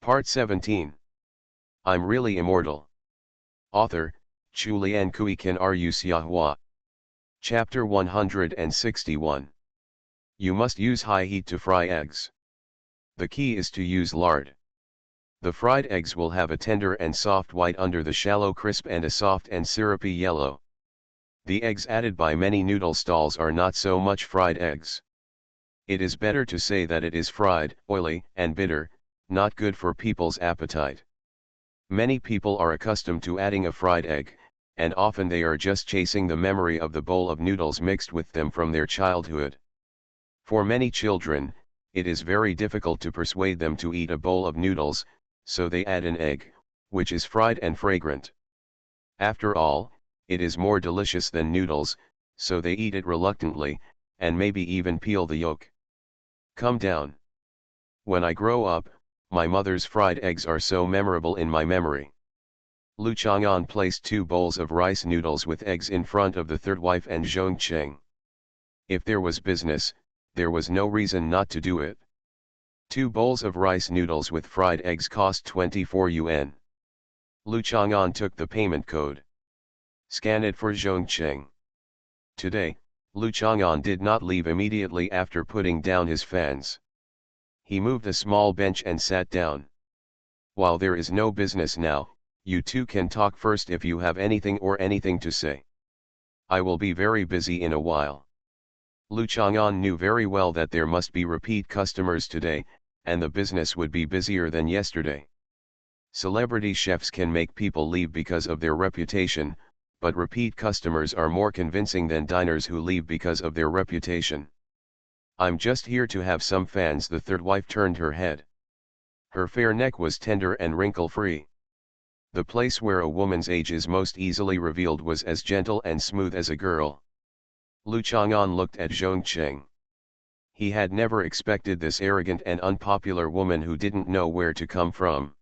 Part 17. I'm Really Immortal. Author, Chulian Kuikan Rusiahua. Chapter 161. You must use high heat to fry eggs. The key is to use lard. The fried eggs will have a tender and soft white under the shallow crisp and a soft and syrupy yellow. The eggs added by many noodle stalls are not so much fried eggs. It is better to say that it is fried, oily, and bitter, not good for people's appetite. Many people are accustomed to adding a fried egg, and often they are just chasing the memory of the bowl of noodles mixed with them from their childhood. For many children, it is very difficult to persuade them to eat a bowl of noodles, so they add an egg, which is fried and fragrant. After all, it is more delicious than noodles, so they eat it reluctantly, and maybe even peel the yolk. Come down. When I grow up, my mother's fried eggs are so memorable in my memory. Lu Chang'an placed 2 bowls of rice noodles with eggs in front of the third wife and Zhong Cheng. If there was business, there was no reason not to do it. 2 bowls of rice noodles with fried eggs cost 24 yuan. Lu Chang'an took the payment code. Scan it for Zhong Cheng. Today, Lu Chang'an did not leave immediately after putting down his fans. He moved a small bench and sat down. While there is no business now, you two can talk first if you have anything to say. I will be very busy in a while. Lu Chang'an knew very well that there must be repeat customers today, and the business would be busier than yesterday. Celebrity chefs can make people leave because of their reputation, but repeat customers are more convincing than diners who leave because of their reputation. I'm just here to have some fans. The third wife turned her head. Her fair neck was tender and wrinkle-free. The place where a woman's age is most easily revealed was as gentle and smooth as a girl. Lu Chang'an looked at Zhong Cheng. He had never expected this arrogant and unpopular woman who didn't know where to come from.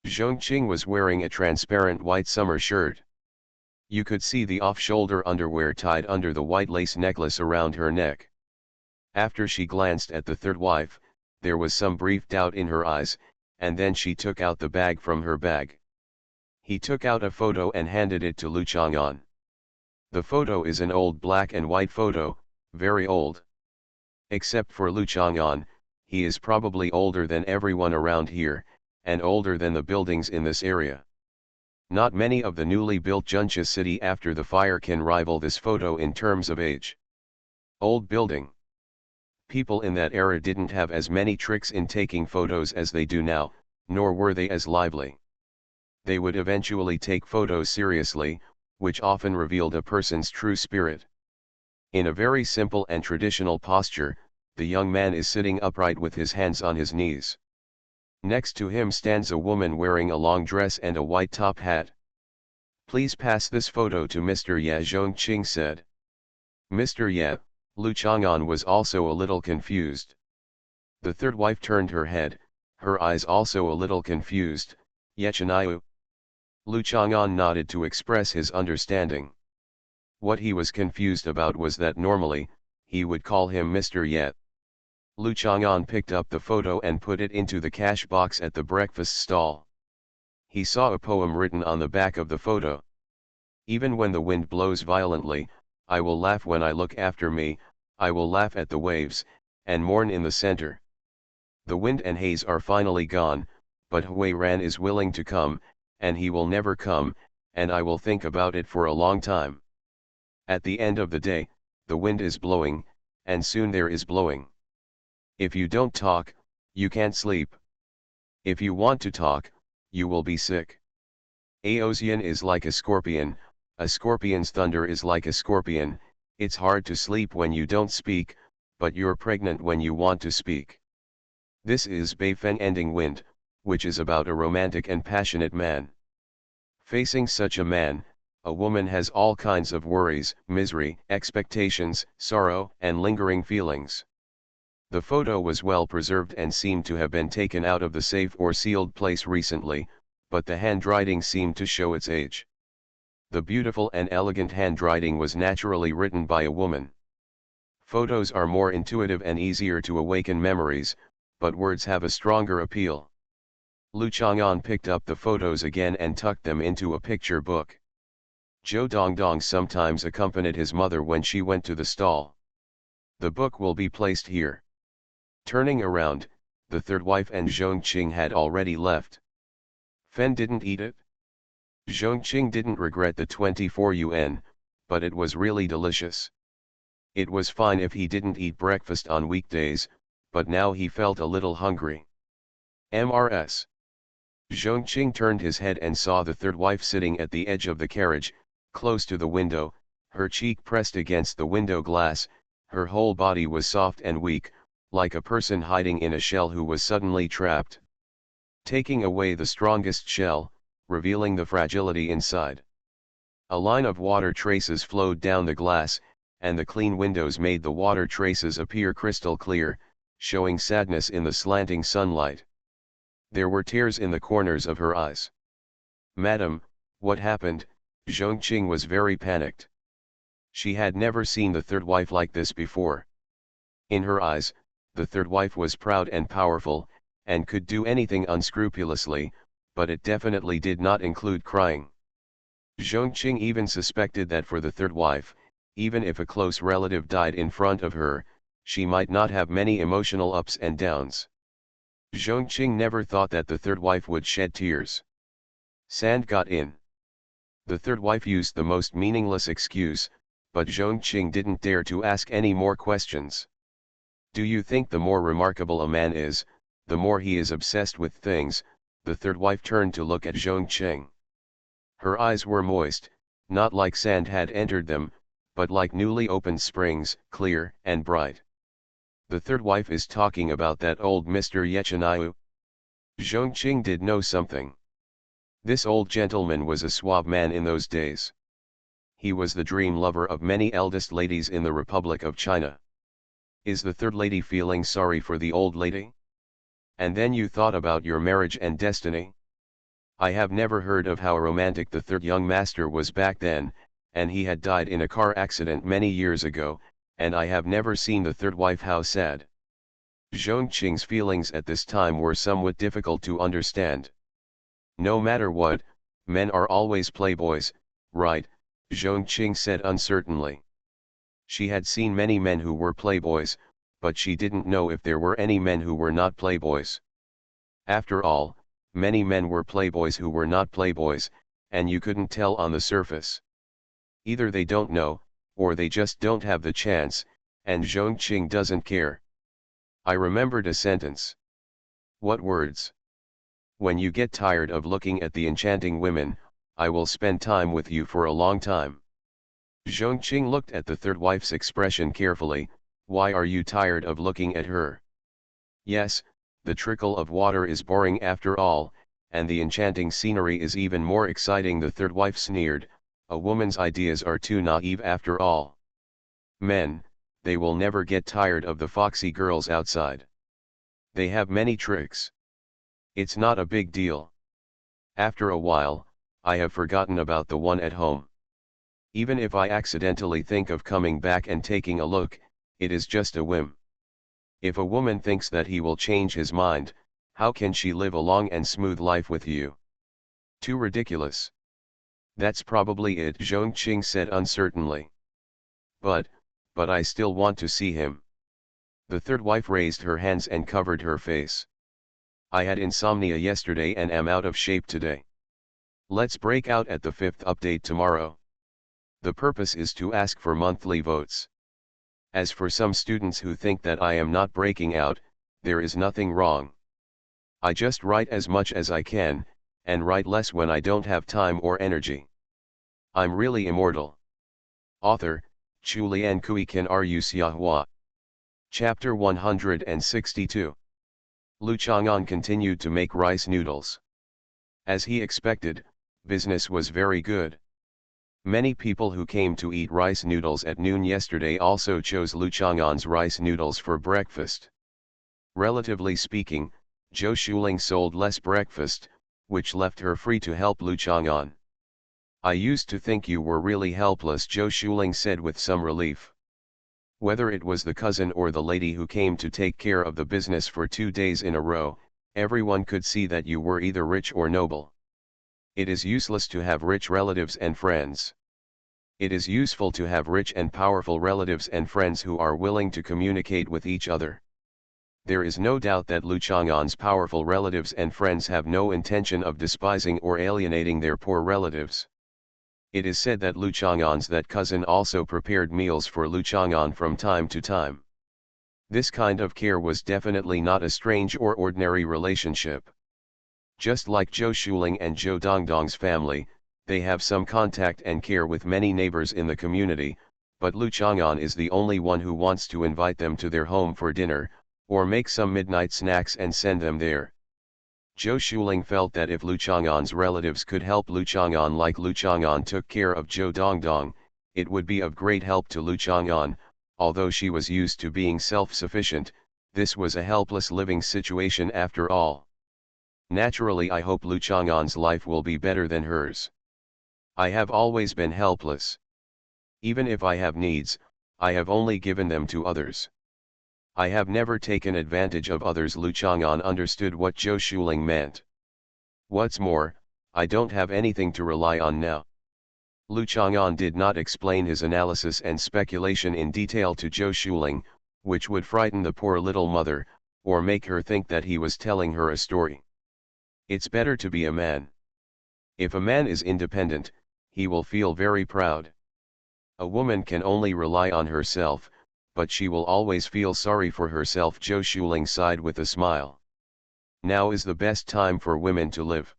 Zhong Cheng was wearing a transparent white summer shirt. You could see the off-shoulder underwear tied under the white lace necklace around her neck. After she glanced at the third wife, there was some brief doubt in her eyes, and then she took out the bag from her bag. He took out a photo and handed it to Lu Chang'an. The photo is an old black and white photo, very old. Except for Lu Chang'an, he is probably older than everyone around here, and older than the buildings in this area. Not many of the newly built Junxia city after the fire can rival this photo in terms of age. Old building. People in that era didn't have as many tricks in taking photos as they do now, nor were they as lively. They would eventually take photos seriously, which often revealed a person's true spirit. In a very simple and traditional posture, the young man is sitting upright with his hands on his knees. Next to him stands a woman wearing a long dress and a white top hat. Please pass this photo to Mr. Ye, Zhong Cheng said. Mr. Ye. Lu Chang'an was also a little confused. The third wife turned her head, her eyes also a little confused. Ye Chanayu. Lu Chang'an nodded to express his understanding. What he was confused about was that normally, he would call him Mr. Ye. Lu Chang'an picked up the photo and put it into the cash box at the breakfast stall. He saw a poem written on the back of the photo. Even when the wind blows violently, I will laugh when I look after me, I will laugh at the waves, and mourn in the center. The wind and haze are finally gone, but Hui Ran is willing to come, and he will never come, and I will think about it for a long time. At the end of the day, the wind is blowing, and soon there is blowing. If you don't talk, you can't sleep. If you want to talk, you will be sick. Aozian is like a scorpion's thunder is like a scorpion, it's hard to sleep when you don't speak, but you're pregnant when you want to speak. This is Beifeng Ending Wind, which is about a romantic and passionate man. Facing such a man, a woman has all kinds of worries, misery, expectations, sorrow, and lingering feelings. The photo was well preserved and seemed to have been taken out of the safe or sealed place recently, but the handwriting seemed to show its age. The beautiful and elegant handwriting was naturally written by a woman. Photos are more intuitive and easier to awaken memories, but words have a stronger appeal. Lu Chang'an picked up the photos again and tucked them into a picture book. Zhou Dongdong sometimes accompanied his mother when she went to the stall. The book will be placed here. Turning around, the third wife and Zhongqing had already left. Fen didn't eat it. Zhongqing didn't regret the 24 yuan, but it was really delicious. It was fine if he didn't eat breakfast on weekdays, but now he felt a little hungry. Mrs. Zhongqing turned his head and saw the third wife sitting at the edge of the carriage, close to the window, her cheek pressed against the window glass. Her whole body was soft and weak, like a person hiding in a shell who was suddenly trapped. Taking away the strongest shell, revealing the fragility inside. A line of water traces flowed down the glass, and the clean windows made the water traces appear crystal clear, showing sadness in the slanting sunlight. There were tears in the corners of her eyes. "Madam, what happened?" Zhongqing was very panicked. She had never seen the third wife like this before. In her eyes, the third wife was proud and powerful, and could do anything unscrupulously, but it definitely did not include crying. Zhongqing even suspected that for the third wife, even if a close relative died in front of her, she might not have many emotional ups and downs. Zhongqing never thought that the third wife would shed tears. Sand got in. The third wife used the most meaningless excuse, but Zhongqing didn't dare to ask any more questions. Do you think the more remarkable a man is, the more he is obsessed with things? The third wife turned to look at Zhongqing. Her eyes were moist, not like sand had entered them, but like newly opened springs, clear and bright. The third wife is talking about that old Mr. Yechinayu? Zhongqing did know something. This old gentleman was a suave man in those days. He was the dream lover of many eldest ladies in the Republic of China. Is the third lady feeling sorry for the old lady? And then you thought about your marriage and destiny? I have never heard of how romantic the third young master was back then, and he had died in a car accident many years ago, and I have never seen the third wife how sad. Zhongqing's feelings at this time were somewhat difficult to understand. No matter what, men are always playboys, right? Zhongqing said uncertainly. She had seen many men who were playboys, but she didn't know if there were any men who were not playboys. After all, many men were playboys who were not playboys, and you couldn't tell on the surface. Either they don't know, or they just don't have the chance, and Zhongqing doesn't care. I remembered a sentence. What words? When you get tired of looking at the enchanting women, I will spend time with you for a long time. Zhongqing looked at the third wife's expression carefully. Why are you tired of looking at her? Yes, the trickle of water is boring after all, and the enchanting scenery is even more exciting, the third wife sneered. A woman's ideas are too naive after all. Men, they will never get tired of the foxy girls outside. They have many tricks. It's not a big deal. After a while, I have forgotten about the one at home. Even if I accidentally think of coming back and taking a look, it is just a whim. If a woman thinks that he will change his mind, how can she live a long and smooth life with you? Too ridiculous. That's probably it, Zhongqing said uncertainly. But I still want to see him. The third wife raised her hands and covered her face. I had insomnia yesterday and am out of shape today. Let's break out at the 5th update tomorrow. The purpose is to ask for monthly votes. As for some students who think that I am not breaking out, there is nothing wrong. I just write as much as I can, and write less when I don't have time or energy. I'm really immortal. Author, Chu Lian Kui Kan Ru Xiahua. Chapter 162. Lu Chang'an continued to make rice noodles. As he expected, business was very good. Many people who came to eat rice noodles at noon yesterday also chose Lu Chang'an's rice noodles for breakfast. Relatively speaking, Zhou Shuling sold less breakfast, which left her free to help Lu Chang'an. I used to think you were really helpless, Zhou Shuling said with some relief. Whether it was the cousin or the lady who came to take care of the business for 2 days in a row, Everyone could see that you were either rich or noble. It is useless to have rich relatives and friends. It is useful to have rich and powerful relatives and friends who are willing to communicate with each other. There is no doubt that Lu Chang'an's powerful relatives and friends have no intention of despising or alienating their poor relatives. It is said that Lu Chang'an's that cousin also prepared meals for Lu Chang'an from time to time. This kind of care was definitely not a strange or ordinary relationship. Just like Zhou Shuling and Zhou Dongdong's family, they have some contact and care with many neighbors in the community, but Lu Chang'an is the only one who wants to invite them to their home for dinner, or make some midnight snacks and send them there. Zhou Shuling felt that if Lu Chang'an's relatives could help Lu Chang'an like Lu Chang'an took care of Zhou Dongdong, it would be of great help to Lu Chang'an. Although she was used to being self-sufficient, this was a helpless living situation after all. Naturally, I hope Lu Chang'an's life will be better than hers. I have always been helpless. Even if I have needs, I have only given them to others. I have never taken advantage of others. Lu Chang'an understood what Zhou Shuling meant. What's more, I don't have anything to rely on now. Lu Chang'an did not explain his analysis and speculation in detail to Zhou Shuling, which would frighten the poor little mother, or make her think that he was telling her a story. It's better to be a man. If a man is independent, he will feel very proud. A woman can only rely on herself, but she will always feel sorry for herself. Zhou Shuling sighed with a smile. Now is the best time for women to live.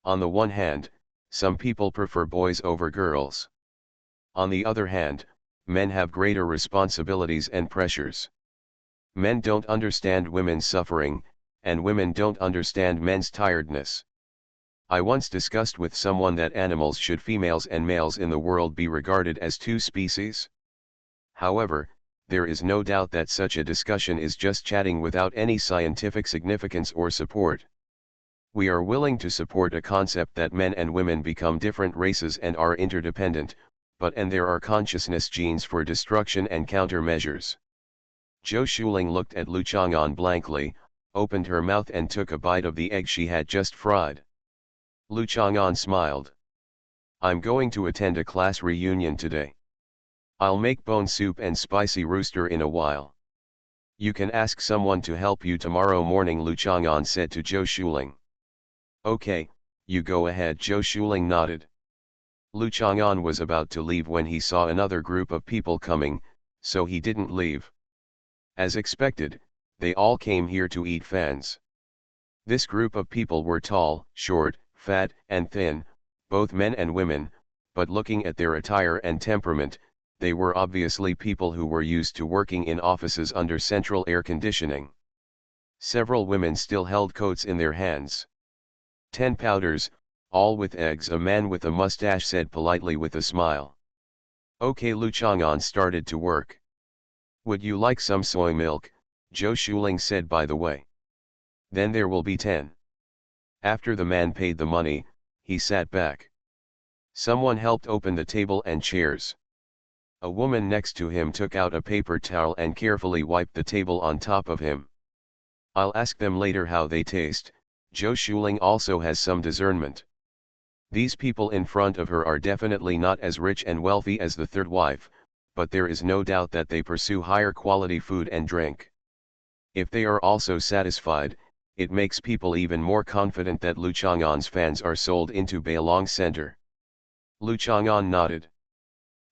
On the one hand, some people prefer boys over girls. On the other hand, men have greater responsibilities and pressures. Men don't understand women's suffering, and women don't understand men's tiredness. I once discussed with someone that animals should females and males in the world be regarded as two species. However, there is no doubt that such a discussion is just chatting without any scientific significance or support. We are willing to support a concept that men and women become different races and are interdependent, and there are consciousness genes for destruction and countermeasures. Zhou Shuling looked at Lu Chang'an blankly, opened her mouth and took a bite of the egg she had just fried. Lu Chang'an smiled. I'm going to attend a class reunion today. I'll make bone soup and spicy rooster in a while. You can ask someone to help you tomorrow morning, Lu Chang'an said to Zhou Shuling. Okay, you go ahead. Zhou Shuling nodded. Lu Chang'an was about to leave when he saw another group of people coming, so he didn't leave. As expected, they all came here to eat fans. This group of people were tall, short, fat, and thin, both men and women, but looking at their attire and temperament, they were obviously people who were used to working in offices under central air conditioning. Several women still held coats in their hands. 10 powders, all with eggs, a man with a mustache said politely with a smile. Okay, Lu Chang'an started to work. Would you like some soy milk? Zhou Shuling said, by the way. Then there will be 10. After the man paid the money, he sat back. Someone helped open the table and chairs. A woman next to him took out a paper towel and carefully wiped the table on top of him. I'll ask them later how they taste. Zhou Shuling also has some discernment. These people in front of her are definitely not as rich and wealthy as the third wife, but there is no doubt that they pursue higher quality food and drink. If they are also satisfied, it makes people even more confident that Lu Chang'an's fans are sold into Bailong Center. Lu Chang'an nodded.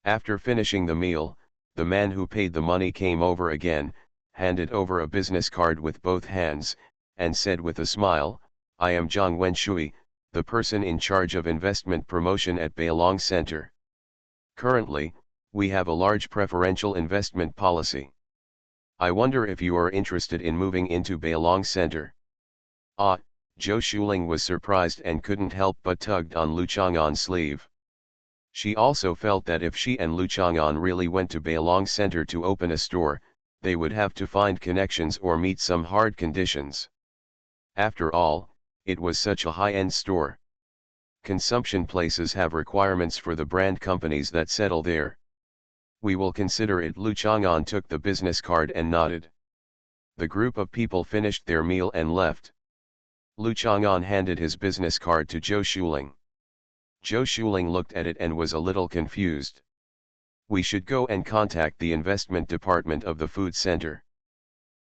After finishing the meal, the man who paid the money came over again, handed over a business card with both hands, and said with a smile, I am Zhang Wenshui, the person in charge of investment promotion at Bailong Center. Currently, we have a large preferential investment policy. I wonder if you are interested in moving into Bailong Center. Ah, Zhou Shuling was surprised and couldn't help but tugged on Lu Chang'an's sleeve. She also felt that if she and Lu Chang'an really went to Bailong Center to open a store, they would have to find connections or meet some hard conditions. After all, it was such a high-end store. Consumption places have requirements for the brand companies that settle there. We will consider it. Lu Chang'an took the business card and nodded. The group of people finished their meal and left. Lu Chang'an handed his business card to Zhou Shuling. Zhou Shuling looked at it and was a little confused. We should go and contact the investment department of the food center.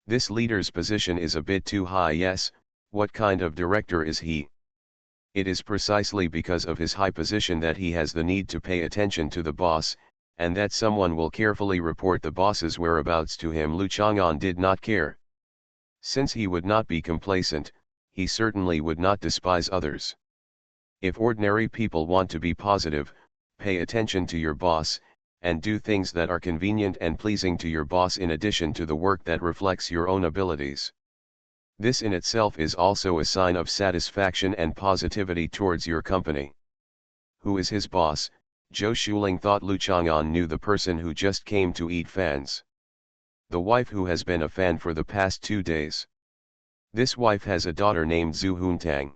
This leader's position is a bit too high. Yes, what kind of director is he? It is precisely because of his high position that he has the need to pay attention to the boss, and that someone will carefully report the boss's whereabouts to him. Lu Chang'an did not care. Since he would not be complacent, he certainly would not despise others. If ordinary people want to be positive, pay attention to your boss, and do things that are convenient and pleasing to your boss in addition to the work that reflects your own abilities. This in itself is also a sign of satisfaction and positivity towards your company. Who is his boss? Zhou Shuling thought Lu Chang'an knew the person who just came to eat fans. The wife who has been a fan for the past 2 days. This wife has a daughter named Zhu Huntang.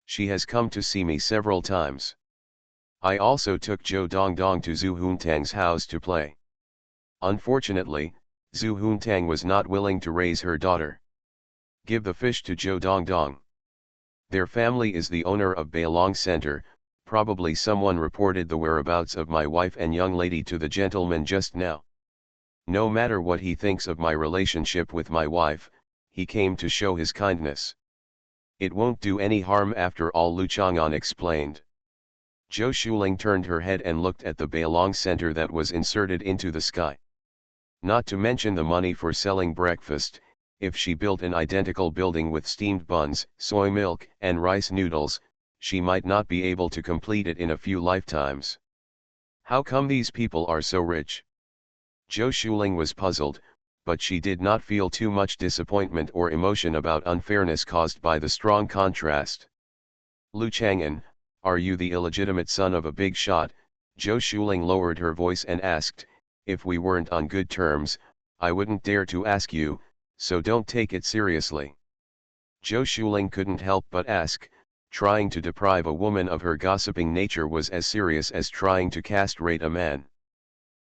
She has come to see me several times. I also took Zhou Dongdong to Zhu Huntang's house to play. Unfortunately, Zhu Huntang was not willing to raise her daughter. Give the fish to Zhou Dongdong. Their family is the owner of Bailong Center. Probably someone reported the whereabouts of my wife and young lady to the gentleman just now. No matter what he thinks of my relationship with my wife, he came to show his kindness. It won't do any harm after all, Lu Chang'an explained. Zhou Shuling turned her head and looked at the Bailong Center that was inserted into the sky. Not to mention the money for selling breakfast. If she built an identical building with steamed buns, soy milk, and rice noodles, she might not be able to complete it in a few lifetimes. How come these people are so rich? Zhou Shuling was puzzled, but she did not feel too much disappointment or emotion about unfairness caused by the strong contrast. Lu Chang'an, are you the illegitimate son of a big shot? Zhou Shuling lowered her voice and asked. If we weren't on good terms, I wouldn't dare to ask you, so don't take it seriously. Zhou Shuling couldn't help but ask. Trying to deprive a woman of her gossiping nature was as serious as trying to castrate a man.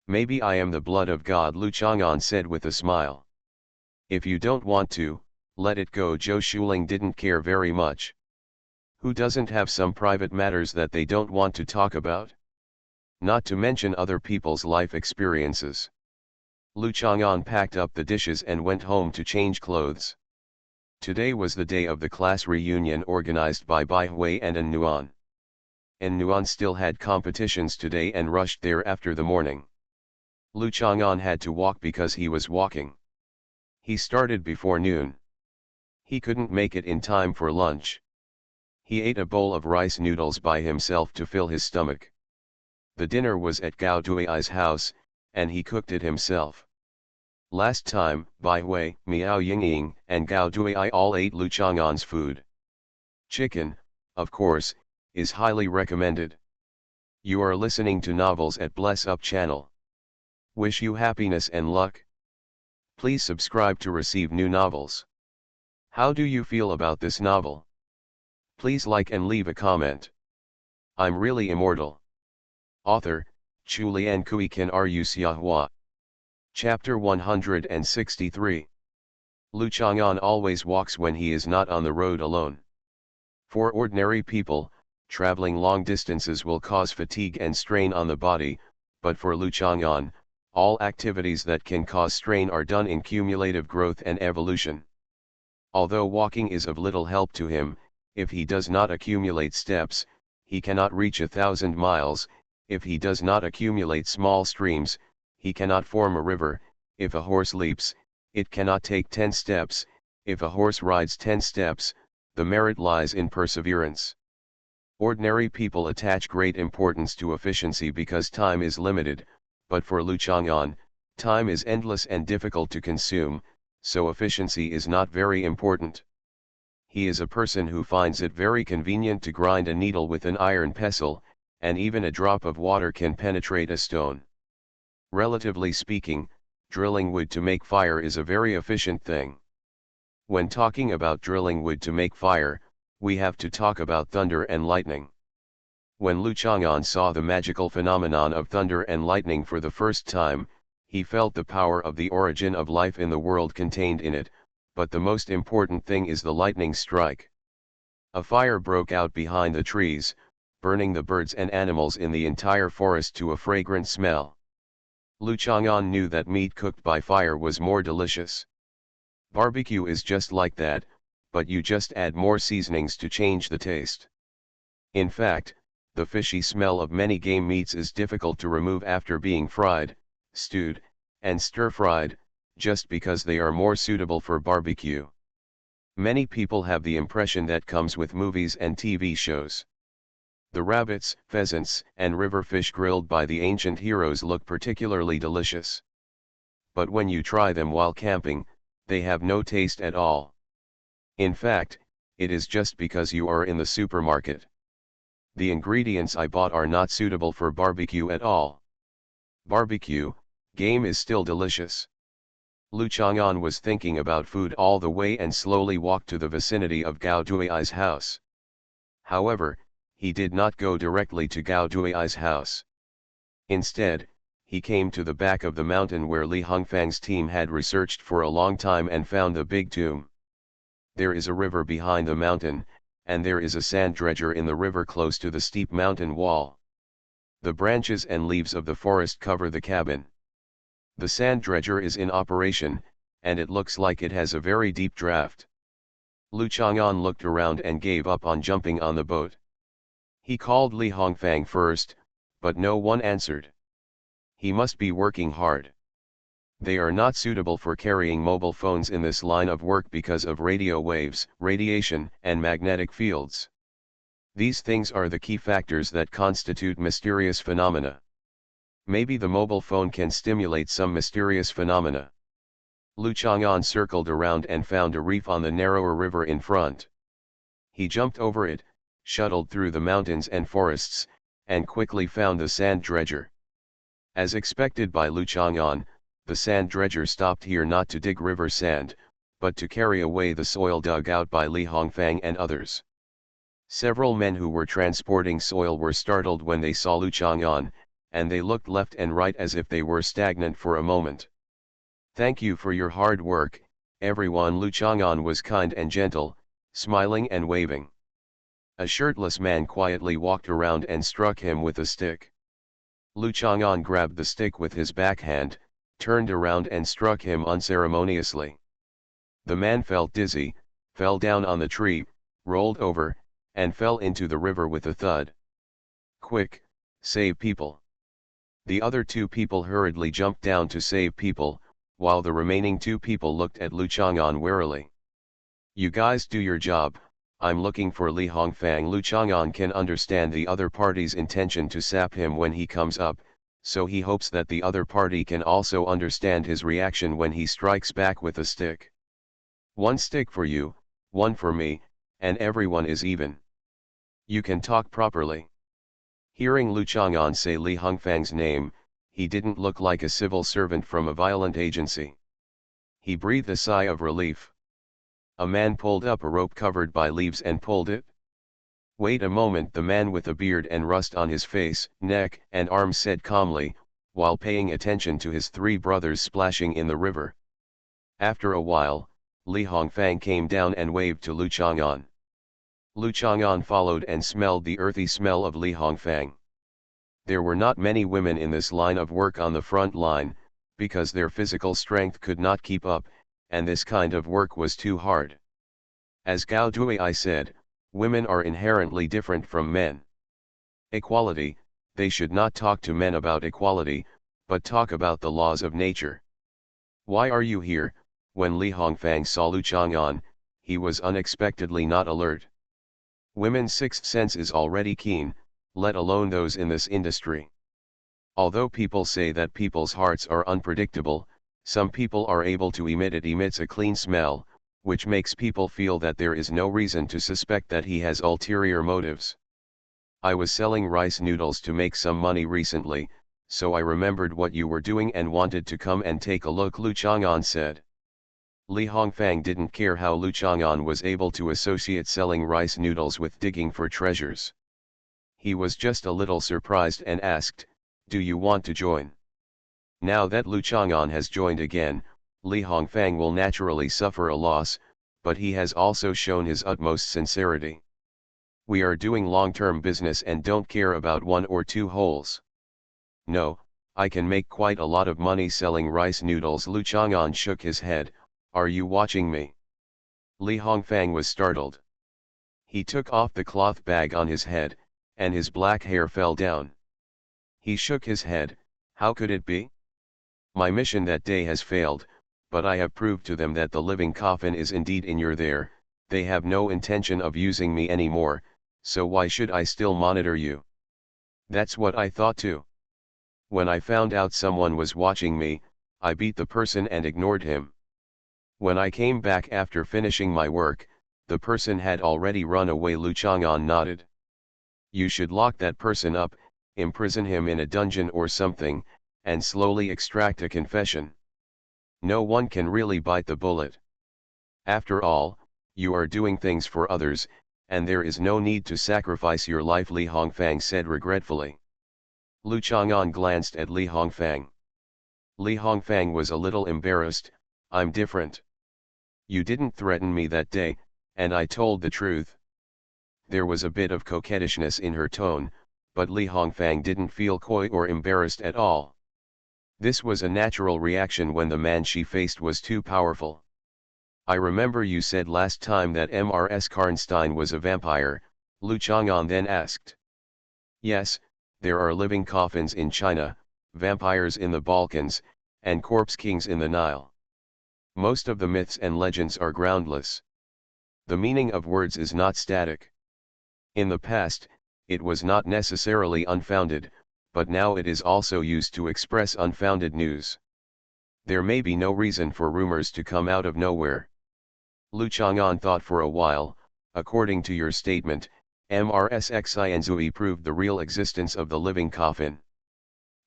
Maybe I am the blood of God, Lu Chang'an said with a smile. If you don't want to, let it go. Zhou Shuling didn't care very much. Who doesn't have some private matters that they don't want to talk about? Not to mention other people's life experiences. Lu Chang'an packed up the dishes and went home to change clothes. Today was the day of the class reunion organized by Bai Hui and An Nuan. An Nuan still had competitions today and rushed there after the morning. Lu Chang'an had to walk because he was walking. He started before noon. He couldn't make it in time for lunch. He ate a bowl of rice noodles by himself to fill his stomach. The dinner was at Gao Dui's house, and he cooked it himself. Last time, Bai Hui, Miao Yingying, and Gao Dui all ate Lu Chang'an's food. Chicken, of course, is highly recommended. You are listening to Novels at Bless Up channel. Wish you happiness and luck. Please subscribe to receive new novels. How do you feel about this novel? Please like and leave a comment. I'm really immortal. Author, Chulian Kui Kan Ru Xiahua. Chapter 163. Lu Chang'an always walks when he is not on the road alone. For ordinary people, traveling long distances will cause fatigue and strain on the body, but for Lu Chang'an, all activities that can cause strain are done in cumulative growth and evolution. Although walking is of little help to him, if he does not accumulate steps, he cannot reach 1,000 miles, if he does not accumulate small streams, he cannot form a river. If a horse leaps, it cannot take 10 steps, if a horse rides 10 steps, the merit lies in perseverance. Ordinary people attach great importance to efficiency because time is limited, but for Lu Chang'an, time is endless and difficult to consume, so efficiency is not very important. He is a person who finds it very convenient to grind a needle with an iron pestle, and even a drop of water can penetrate a stone. Relatively speaking, drilling wood to make fire is a very efficient thing. When talking about drilling wood to make fire, we have to talk about thunder and lightning. When Lu Chang'an saw the magical phenomenon of thunder and lightning for the first time, he felt the power of the origin of life in the world contained in it, but the most important thing is the lightning strike. A fire broke out behind the trees, burning the birds and animals in the entire forest to a fragrant smell. Lu Chang'an knew that meat cooked by fire was more delicious. Barbecue is just like that, but you just add more seasonings to change the taste. In fact, the fishy smell of many game meats is difficult to remove after being fried, stewed, and stir-fried, just because they are more suitable for barbecue. Many people have the impression that comes with movies and TV shows. The rabbits, pheasants, and river fish grilled by the ancient heroes look particularly delicious. But when you try them while camping, they have no taste at all. In fact, it is just because you are in the supermarket. The ingredients I bought are not suitable for barbecue at all. Barbecue, game is still delicious. Lu Chang'an was thinking about food all the way and slowly walked to the vicinity of Gao Dui's house. However, he did not go directly to Gao Dui's house. Instead, he came to the back of the mountain where Li Hongfang's team had researched for a long time and found the big tomb. There is a river behind the mountain, and there is a sand dredger in the river close to the steep mountain wall. The branches and leaves of the forest cover the cabin. The sand dredger is in operation, and it looks like it has a very deep draft. Lu Chang'an looked around and gave up on jumping on the boat. He called Li Hongfang first, but no one answered. He must be working hard. They are not suitable for carrying mobile phones in this line of work because of radio waves, radiation, and magnetic fields. These things are the key factors that constitute mysterious phenomena. Maybe the mobile phone can stimulate some mysterious phenomena. Lu Chang'an circled around and found a reef on the narrower river in front. He jumped over it, shuttled through the mountains and forests, and quickly found the sand dredger. As expected by Lu Chang'an, the sand dredger stopped here not to dig river sand, but to carry away the soil dug out by Li Hongfang and others. Several men who were transporting soil were startled when they saw Lu Chang'an, and they looked left and right as if they were stagnant for a moment. "Thank you for your hard work, everyone." Lu Chang'an was kind and gentle, smiling and waving. A shirtless man quietly walked around and struck him with a stick. Lu Chang'an grabbed the stick with his backhand, turned around and struck him unceremoniously. The man felt dizzy, fell down on the tree, rolled over, and fell into the river with a thud. "Quick, save people." The other two people hurriedly jumped down to save people, while the remaining two people looked at Lu Chang'an warily. "You guys do your job, I'm looking for Li Hongfang." Lu Chang'an can understand the other party's intention to sap him when he comes up, so he hopes that the other party can also understand his reaction when he strikes back with a stick. "One stick for you, one for me, and everyone is even. You can talk properly." Hearing Lu Chang'an say Li Hongfang's name, he didn't look like a civil servant from a violent agency. He breathed a sigh of relief. A man pulled up a rope covered by leaves and pulled it. "Wait a moment." The man with a beard and rust on his face, neck, and arms said calmly, while paying attention to his three brothers splashing in the river. After a while, Li Hongfang came down and waved to Lu Chang'an. Lu Chang'an followed and smelled the earthy smell of Li Hongfang. There were not many women in this line of work on the front line, because their physical strength could not keep up, and this kind of work was too hard. As Gao Dui said, women are inherently different from men. Equality, they should not talk to men about equality, but talk about the laws of nature. "Why are you here?" When Li Hongfang saw Lu Chang'an, he was unexpectedly not alert. Women's sixth sense is already keen, let alone those in this industry. Although people say that people's hearts are unpredictable, some people are able to emit it emits a clean smell, which makes people feel that there is no reason to suspect that he has ulterior motives. "I was selling rice noodles to make some money recently, so I remembered what you were doing and wanted to come and take a look," Lu Chang'an said. Li Hongfang didn't care how Lu Chang'an was able to associate selling rice noodles with digging for treasures. He was just a little surprised and asked, "Do you want to join?" Now that Lu Chang'an has joined again, Li Hongfang will naturally suffer a loss, but he has also shown his utmost sincerity. We are doing long-term business and don't care about 1 or 2 holes. No, I can make quite a lot of money selling rice noodles. Lu Chang'an shook his head. Are you watching me? Li Hongfang was startled. He took off the cloth bag on his head, and his black hair fell down. He shook his head. How could it be? My mission that day has failed, but I have proved to them that the living coffin is indeed in your there. They have no intention of using me anymore, so why should I still monitor you? That's what I thought too. When I found out someone was watching me, I beat the person and ignored him. When I came back after finishing my work, the person had already run away. Lu Chang'an nodded. You should lock that person up, imprison him in a dungeon or something, and slowly extract a confession. No one can really bite the bullet. After all, you are doing things for others, and there is no need to sacrifice your life, Li Hongfang said regretfully. Lu Chang'an glanced at Li Hongfang. Li Hongfang was a little embarrassed. I'm different. You didn't threaten me that day, and I told the truth. There was a bit of coquettishness in her tone, but Li Hongfang didn't feel coy or embarrassed at all. This was a natural reaction when the man she faced was too powerful. I remember you said last time that Mrs. Karnstein was a vampire, Lu Chang'an then asked. Yes, there are living coffins in China, vampires in the Balkans, and corpse kings in the Nile. Most of the myths and legends are groundless. The meaning of words is not static. In the past, it was not necessarily unfounded, but now it is also used to express unfounded news. There may be no reason for rumors to come out of nowhere. Lu Chang'an thought for a while. According to your statement, Mrs. Xianzui proved the real existence of the living coffin.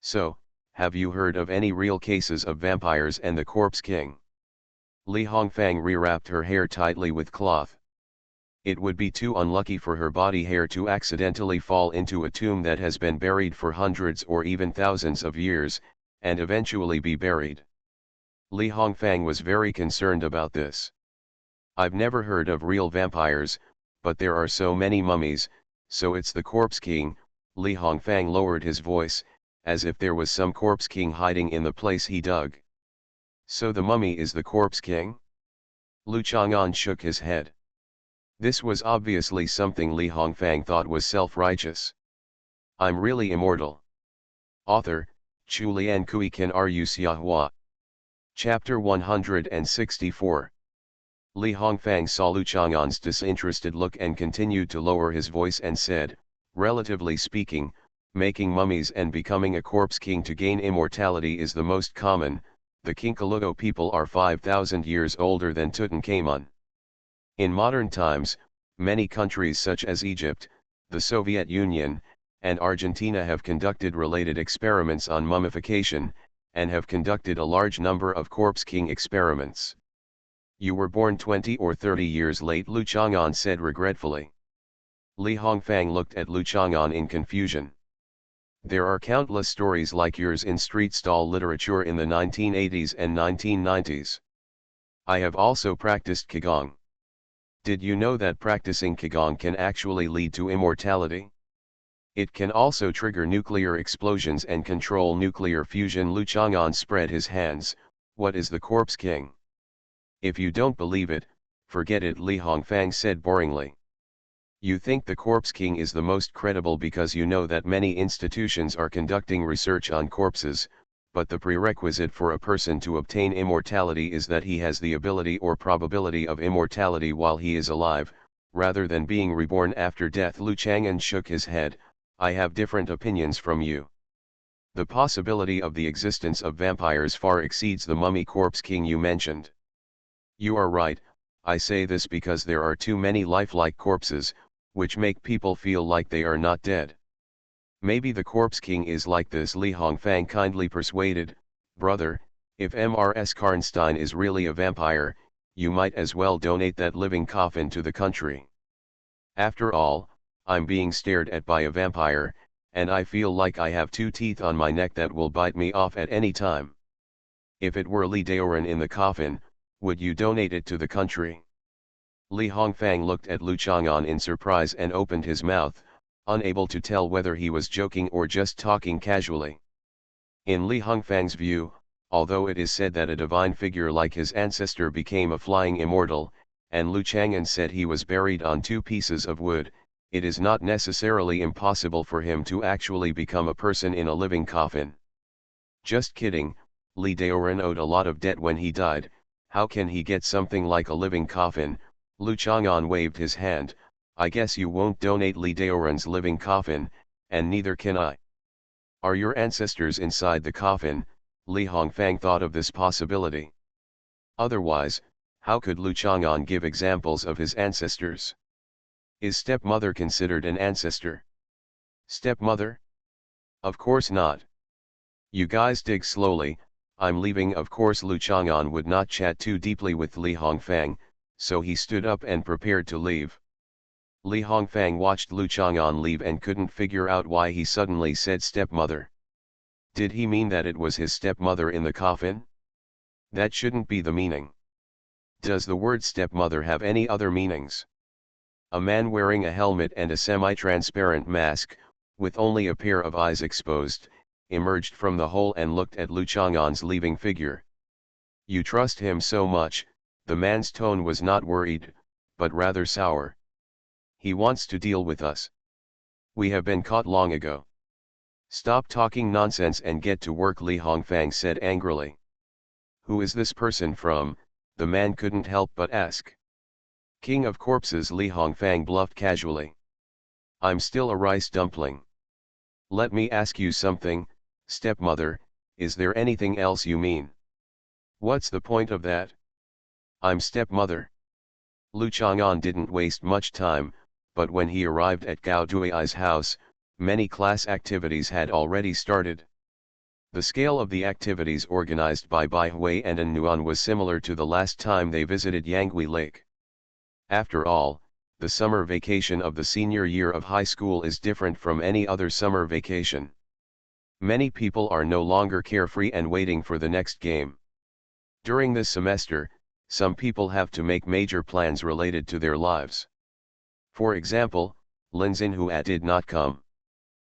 So, have you heard of any real cases of vampires and the corpse king? Li Hongfang rewrapped her hair tightly with cloth. It would be too unlucky for her body hair to accidentally fall into a tomb that has been buried for hundreds or even thousands of years, and eventually be buried. Li Hongfang was very concerned about this. I've never heard of real vampires, but there are so many mummies, so it's the corpse king. Li Hongfang lowered his voice, as if there was some corpse king hiding in the place he dug. So the mummy is the corpse king? Lu Chang'an shook his head. This was obviously something Li Hongfang thought was self-righteous. I'm really immortal. Author, Chu Lian Kui Kan Ru Xiahua. Chapter 164. Li Hongfang saw Lu Chang'an's disinterested look and continued to lower his voice and said, relatively speaking, making mummies and becoming a corpse king to gain immortality is the most common. The Kinkalugo people are 5,000 years older than Tutankhamun. In modern times, many countries such as Egypt, the Soviet Union, and Argentina have conducted related experiments on mummification, and have conducted a large number of corpse king experiments. You were born 20 or 30 years late, Lu Chang'an said regretfully. Li Hongfang looked at Lu Chang'an in confusion. There are countless stories like yours in street stall literature in the 1980s and 1990s. I have also practiced Qigong. Did you know that practicing Qigong can actually lead to immortality? It can also trigger nuclear explosions and control nuclear fusion. Lu Chang'an spread his hands. What is the corpse king? If you don't believe it, forget it, Li Hongfang said boringly. You think the corpse king is the most credible because you know that many institutions are conducting research on corpses, but the prerequisite for a person to obtain immortality is that he has the ability or probability of immortality while he is alive, rather than being reborn after death. Lu Chang'an shook his head. I have different opinions from you. The possibility of the existence of vampires far exceeds the mummy corpse king you mentioned. You are right. I say this because there are too many lifelike corpses, which make people feel like they are not dead. Maybe the corpse king is like this, Li Hongfang kindly persuaded. Brother, if Mrs. Karnstein is really a vampire, you might as well donate that living coffin to the country. After all, I'm being stared at by a vampire, and I feel like I have 2 teeth on my neck that will bite me off at any time. If it were Li Daoran in the coffin, would you donate it to the country? Li Hongfang looked at Lu Chang'an in surprise and opened his mouth, unable to tell whether he was joking or just talking casually. In Li Hongfang's view, although it is said that a divine figure like his ancestor became a flying immortal, and Lu Chang'an said he was buried on 2 pieces of wood, it is not necessarily impossible for him to actually become a person in a living coffin. Just kidding, Li Daoren owed a lot of debt when he died. How can he get something like a living coffin? Lu Chang'an waved his hand. I guess you won't donate Li Daoren's living coffin, and neither can I. Are your ancestors inside the coffin? Li Hongfang thought of this possibility. Otherwise, how could Lu Chang'an give examples of his ancestors? Is stepmother considered an ancestor? Stepmother? Of course not. You guys dig slowly, I'm leaving. Of course Lu Chang'an would not chat too deeply with Li Hongfang, so he stood up and prepared to leave. Li Hongfang watched Lu Chang'an leave and couldn't figure out why he suddenly said stepmother. Did he mean that it was his stepmother in the coffin? That shouldn't be the meaning. Does the word stepmother have any other meanings? A man wearing a helmet and a semi-transparent mask, with only a pair of eyes exposed, emerged from the hole and looked at Lu Chang'an's leaving figure. You trust him so much? The man's tone was not worried, but rather sour. He wants to deal with us. We have been caught long ago. Stop talking nonsense and get to work, Li Hongfang said angrily. Who is this person from? The man couldn't help but ask. King of Corpses, Li Hongfang bluffed casually. I'm still a rice dumpling. Let me ask you something, stepmother, is there anything else you mean? What's the point of that? I'm stepmother. Lu Chang'an didn't waste much time, but when he arrived at Gao Dui's house, many class activities had already started. The scale of the activities organized by Bai Hui and An Nuan was similar to the last time they visited Yangui Lake. After all, the summer vacation of the senior year of high school is different from any other summer vacation. Many people are no longer carefree and waiting for the next game. During this semester, some people have to make major plans related to their lives. For example, Lin Xinhua did not come.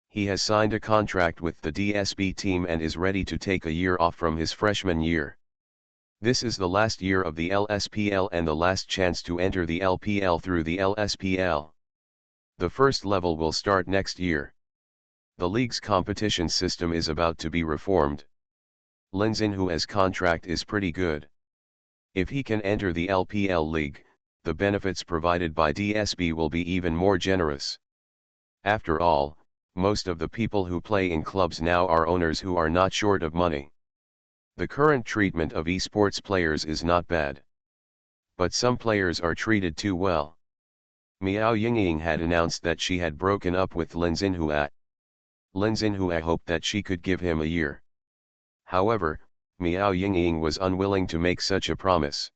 He has signed a contract with the DSB team and is ready to take a year off from his freshman year. This is the last year of the LSPL and the last chance to enter the LPL through the LSPL. The first level will start next year. The league's competition system is about to be reformed. Lin Xinhua's contract is pretty good. If he can enter the LPL league, the benefits provided by DSB will be even more generous. After all, most of the people who play in clubs now are owners who are not short of money. The current treatment of esports players is not bad. But some players are treated too well. Miao Yingying had announced that she had broken up with Lin Xinhua. Lin Xinhua hoped that she could give him a year. However, Miao Yingying was unwilling to make such a promise.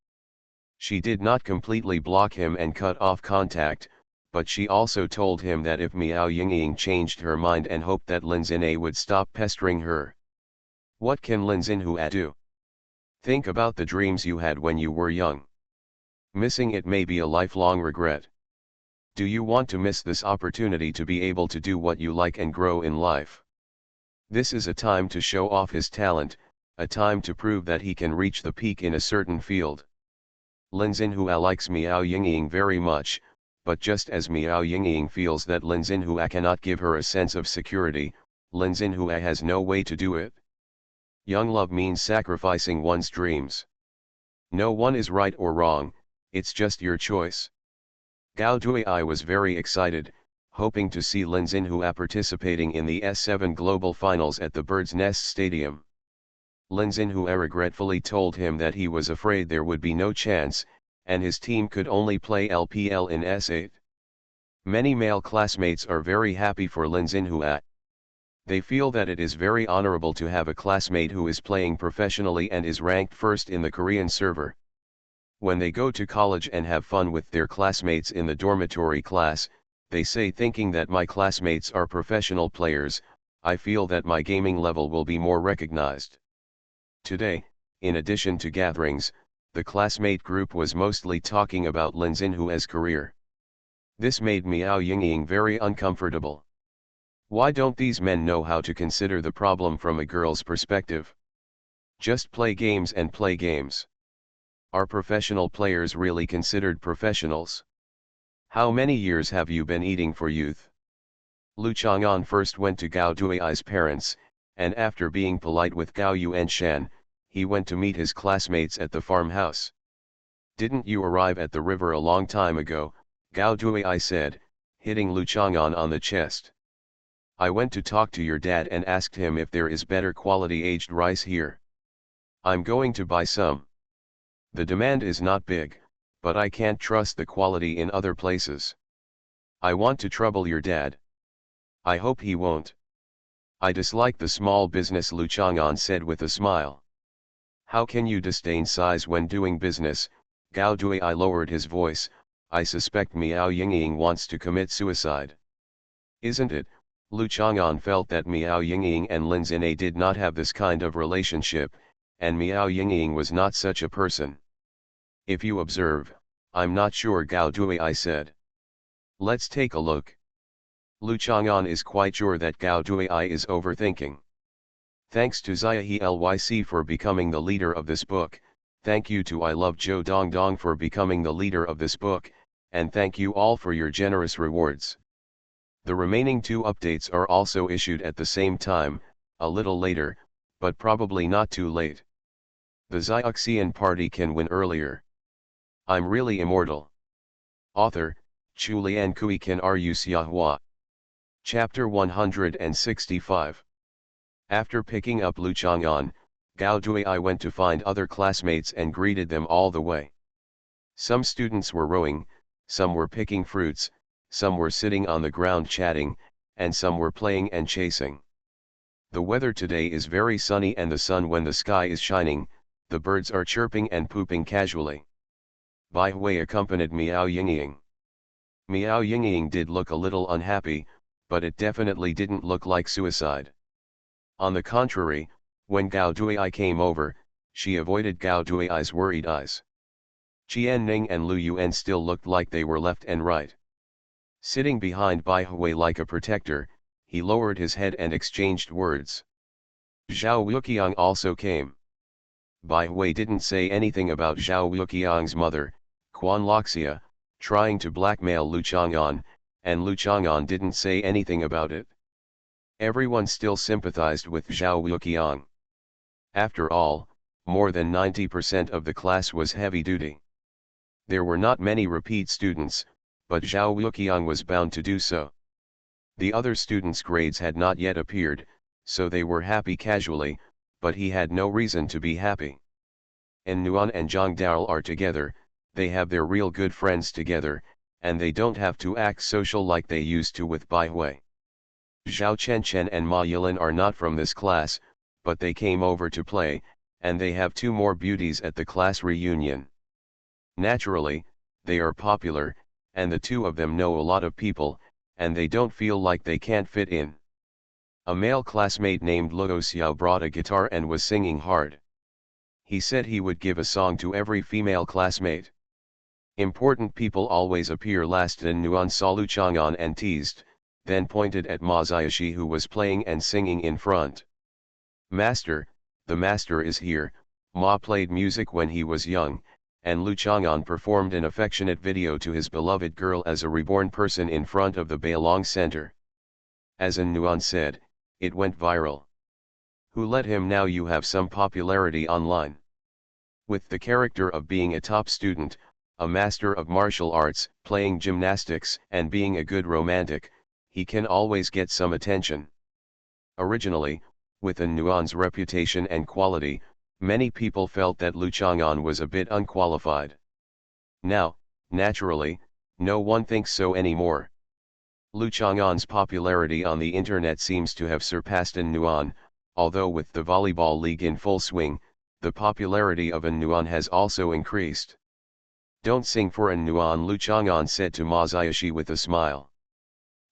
She did not completely block him and cut off contact, but she also told him that if Miao Yingying changed her mind and hoped that Lin Xinhua would stop pestering her. What can Lin Xinhua do? Think about the dreams you had when you were young. Missing it may be a lifelong regret. Do you want to miss this opportunity to be able to do what you like and grow in life? This is a time to show off his talent, a time to prove that he can reach the peak in a certain field. Lin Xinhua likes Miao Yingying very much, but just as Miao Yingying feels that Lin Xinhua cannot give her a sense of security, Lin Xinhua has no way to do it. Young love means sacrificing one's dreams. No one is right or wrong, it's just your choice. Gao Dui was very excited, hoping to see Lin Xinhua participating in the S7 Global Finals at the Bird's Nest Stadium. Lin Xinhua regretfully told him that he was afraid there would be no chance, and his team could only play LPL in S8. Many male classmates are very happy for Lin Xinhua. They feel that it is very honorable to have a classmate who is playing professionally and is ranked first in the Korean server. When they go to college and have fun with their classmates in the dormitory class, they say thinking that my classmates are professional players, I feel that my gaming level will be more recognized. Today, in addition to gatherings, The classmate group was mostly talking about Lin Xinhua's career. This made Miao Yingying very uncomfortable. Why don't these men know how to consider the problem from a girl's perspective? Just play games and play games. Are professional players really considered professionals? How many years have you been eating for youth? Lu Chang'an first went to Gao Dui's parents, and after being polite with Gao Yuanshan, he went to meet his classmates at the farmhouse. Didn't you arrive at the river a long time ago? Gao Dui said, hitting Lu Chang'an on the chest. I went to talk to your dad and asked him if there is better quality aged rice here. I'm going to buy some. The demand is not big, but I can't trust the quality in other places. I want to trouble your dad. I hope he won't. I dislike the small business, Lu Chang'an said with a smile. How can you disdain size when doing business? Gao Dui lowered his voice. I suspect Miao Yingying wants to commit suicide. Isn't it? Lu Chang'an felt that Miao Yingying and Lin Xinhe did not have this kind of relationship, and Miao Yingying was not such a person. If you observe, I'm not sure, Gao Dui said. Let's take a look. Lu Chang'an is quite sure that Gao Dui is overthinking. Thanks to Zia Helyc for becoming the leader of this book, thank you to I Love Zhou Dongdong for becoming the leader of this book, and thank you all for your generous rewards. The remaining 2 updates are also issued at the same time, a little later, but probably not too late. The Xiaoxian party can win earlier. I'm really immortal. Author, Chulian Kui Kan Ru Xiahua. Chapter 165. After picking up Lu Chang'an, Gao Dui went to find other classmates and greeted them all the way. Some students were rowing, some were picking fruits, some were sitting on the ground chatting, and some were playing and chasing. The weather today is very sunny, and the sun, when the sky is shining, the birds are chirping and pooping casually. Bai Hui accompanied Miao Yingying. Miao Yingying did look a little unhappy, but it definitely didn't look like suicide. On the contrary, when Gao Dui came over, she avoided Gao Dui's worried eyes. Qian Ning and Lu Yuan still looked like they were left and right. Sitting behind Bai Hui like a protector, he lowered his head and exchanged words. Zhao Wuqiang also came. Bai Hui didn't say anything about Zhao Wuqiang's mother, Quan Loxia, trying to blackmail Lu Chang'an, and Lu Chang'an didn't say anything about it. Everyone still sympathized with Zhao Wuqiang. After all, more than 90% of the class was heavy duty. There were not many repeat students, but Zhao Wuqiang was bound to do so. The other students' grades had not yet appeared, so they were happy casually, but he had no reason to be happy. En Nuan and Zhang Dao are together, they have their real good friends together, and they don't have to act social like they used to with Bai Hui. Zhao Chenchen and Ma Yilin are not from this class, but they came over to play, and they have 2 more beauties at the class reunion. Naturally, they are popular, and the 2 of them know a lot of people, and they don't feel like they can't fit in. A male classmate named Luo Xiao brought a guitar and was singing hard. He said he would give a song to every female classmate. Important people always appear last, and Nuan saw Lu Chang'an and teased, then pointed at Ma Xiaoxi, who was playing and singing in front. Master, the master is here. Ma played music when he was young, and Lu Chang'an performed an affectionate video to his beloved girl as a reborn person in front of the Beilong Center. As En Nuan said, it went viral. Who let him? Now you have some popularity online. With the character of being a top student, a master of martial arts, playing gymnastics, and being a good romantic, he can always get some attention. Originally, with En Nuan's reputation and quality, many people felt that Lu Chang'an was a bit unqualified. Now, naturally, no one thinks so anymore. Lu Chang'an's popularity on the internet seems to have surpassed En Nuan, although with the volleyball league in full swing, the popularity of En Nuan has also increased. Don't sing for En Nuan, Lu Chang'an said to Ma Xiaoxi with a smile.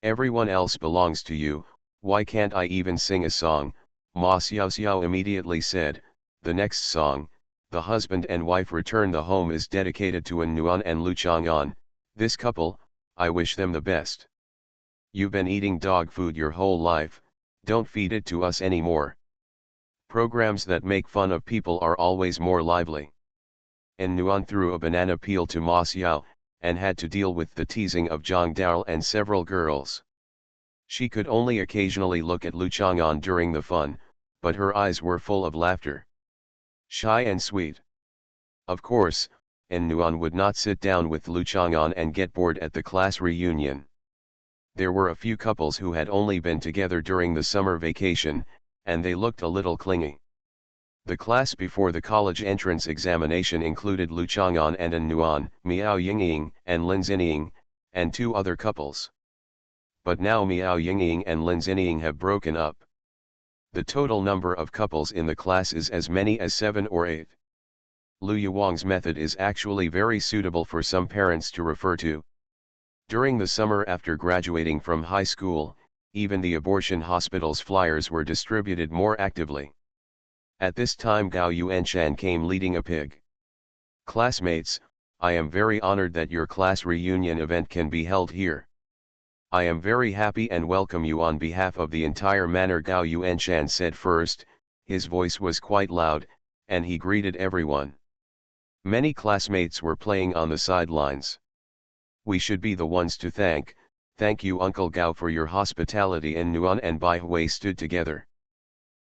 Everyone else belongs to you, why can't I even sing a song? Ma Xiaoxiao immediately said, the next song, The husband and wife return. The home is dedicated to An Nuan and Lu Chang'an. This couple, I wish them the best. You've been eating dog food your whole life, don't feed it to us anymore. Programs that make fun of people are always more lively. An Nuan threw a banana peel to Ma Xiao, and had to deal with the teasing of Zhang Dao and several girls. She could only occasionally look at Lu Chang'an during the fun, but her eyes were full of laughter. Shy and sweet. Of course, An Nuan would not sit down with Lu Chang'an and get bored at the class reunion. There were a few couples who had only been together during the summer vacation, and they looked a little clingy. The class before the college entrance examination included Lu Chang'an and An Nuan, Miao Yingying and Lin Zinying, and 2 other couples. But now Miao Yingying and Lin Zinying have broken up. The total number of couples in the class is as many as 7 or 8. Lu Yuwang's method is actually very suitable for some parents to refer to. During the summer after graduating from high school, even the abortion hospital's flyers were distributed more actively. At this time Gao Yuanshan came leading a pig. Classmates, I am very honored that your class reunion event can be held here. I am very happy and welcome you on behalf of the entire manor, Gao Yuanshan said first. His voice was quite loud, and he greeted everyone. Many classmates were playing on the sidelines. We should be the ones to thank you Uncle Gao for your hospitality. An Nuan and Bai Hui stood together.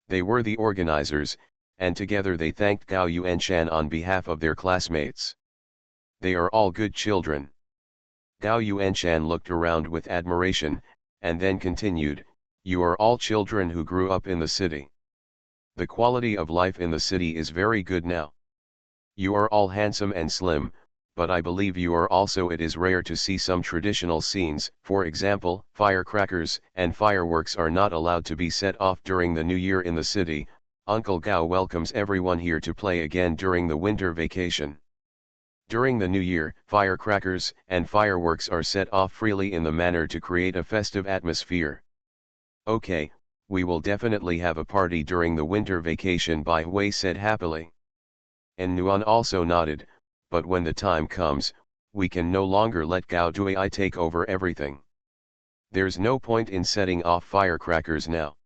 They were the organizers, and together they thanked Gao Yuanshan on behalf of their classmates. They are all good children. Gao Yuanshan looked around with admiration, and then continued, you are all children who grew up in the city. The quality of life in the city is very good now. You are all handsome and slim, but I believe you are also. It is rare to see some traditional scenes. For example, firecrackers and fireworks are not allowed to be set off during the New Year in the city. Uncle Gao welcomes everyone here to play again during the winter vacation. During the New Year, firecrackers and fireworks are set off freely in the manor to create a festive atmosphere. Okay, we will definitely have a party during the winter vacation, Bai Hui said happily. And Nuan also nodded, but when the time comes, we can no longer let Gao Dui take over everything. There's no point in setting off firecrackers now.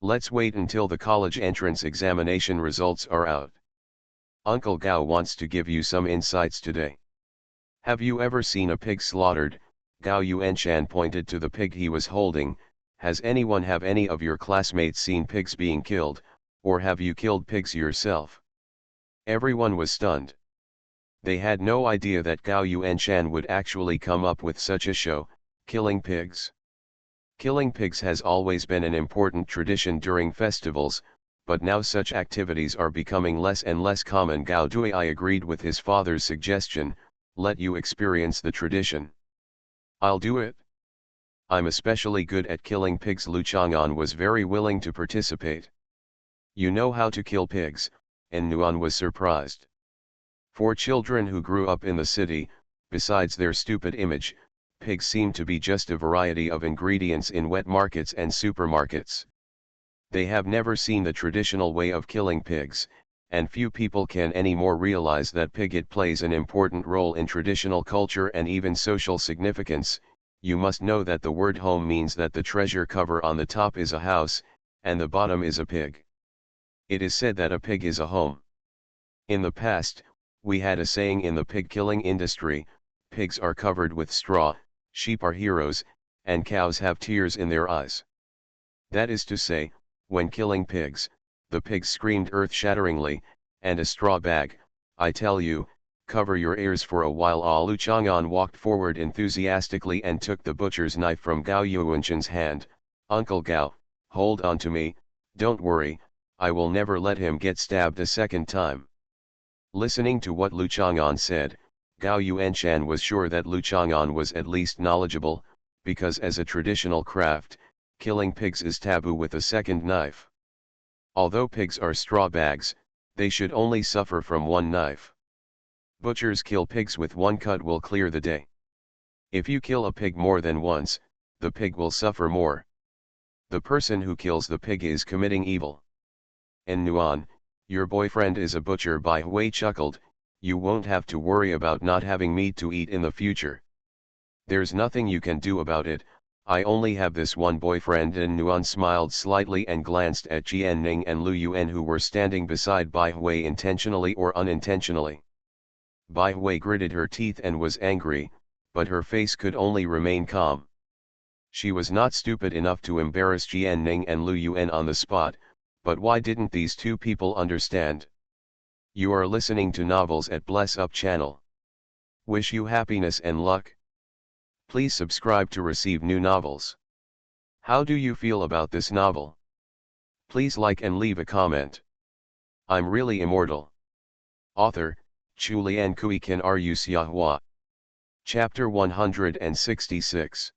Let's wait until the college entrance examination results are out. Uncle Gao wants to give you some insights today. Have you ever seen a pig slaughtered? Gao Yuanshan pointed to the pig he was holding. Have any of your classmates seen pigs being killed, or have you killed pigs yourself? Everyone was stunned. They had no idea that Gao Yuanshan would actually come up with such a show, killing pigs. Killing pigs has always been an important tradition during festivals, but now such activities are becoming less and less common. Gao Dui agreed with his father's suggestion, let you experience the tradition. I'll do it. I'm especially good at killing pigs. Lu Chang'an was very willing to participate. You know how to kill pigs, and Nuan was surprised. For children who grew up in the city, besides their stupid image, pigs seem to be just a variety of ingredients in wet markets and supermarkets. They have never seen the traditional way of killing pigs, and few people can anymore realize that pig plays an important role in traditional culture and even social significance. You must know that the word home means that the treasure cover on the top is a house, and the bottom is a pig. It is said that a pig is a home. In the past, we had a saying in the pig killing industry, pigs are covered with straw, sheep are heroes, and cows have tears in their eyes. That is to say, when killing pigs, the pigs screamed earth-shatteringly, and a straw bag, I tell you, cover your ears for a while. Lu Chang'an walked forward enthusiastically and took the butcher's knife from Gao Yuanshan's hand. Uncle Gao, hold on to me, don't worry, I will never let him get stabbed a second time. Listening to what Lu Chang'an said, Gao Yuanshan was sure that Lu Chang'an was at least knowledgeable, because as a traditional craft, killing pigs is taboo with a second knife. Although pigs are straw bags, they should only suffer from one knife. Butchers kill pigs with one cut will clear the day. If you kill a pig more than once, the pig will suffer more. The person who kills the pig is committing evil. And Nuan, Your boyfriend is a butcher. Bai Hui chuckled, you won't have to worry about not having meat to eat in the future. There's nothing you can do about it, I only have this one boyfriend. And Nuan smiled slightly and glanced at Jianning and Lu Yuan, who were standing beside Bai Hui intentionally or unintentionally. Bai Hui gritted her teeth and was angry, but her face could only remain calm. She was not stupid enough to embarrass Jianning and Lu Yuan on the spot, but why didn't these two people understand? You are listening to Novels at Bless Up channel. Wish you happiness and luck. Please subscribe to receive new novels. How do you feel about this novel? Please like and leave a comment. I'm really immortal. Author, Chulian Kui Kan Ru Xiahua. Chapter 166.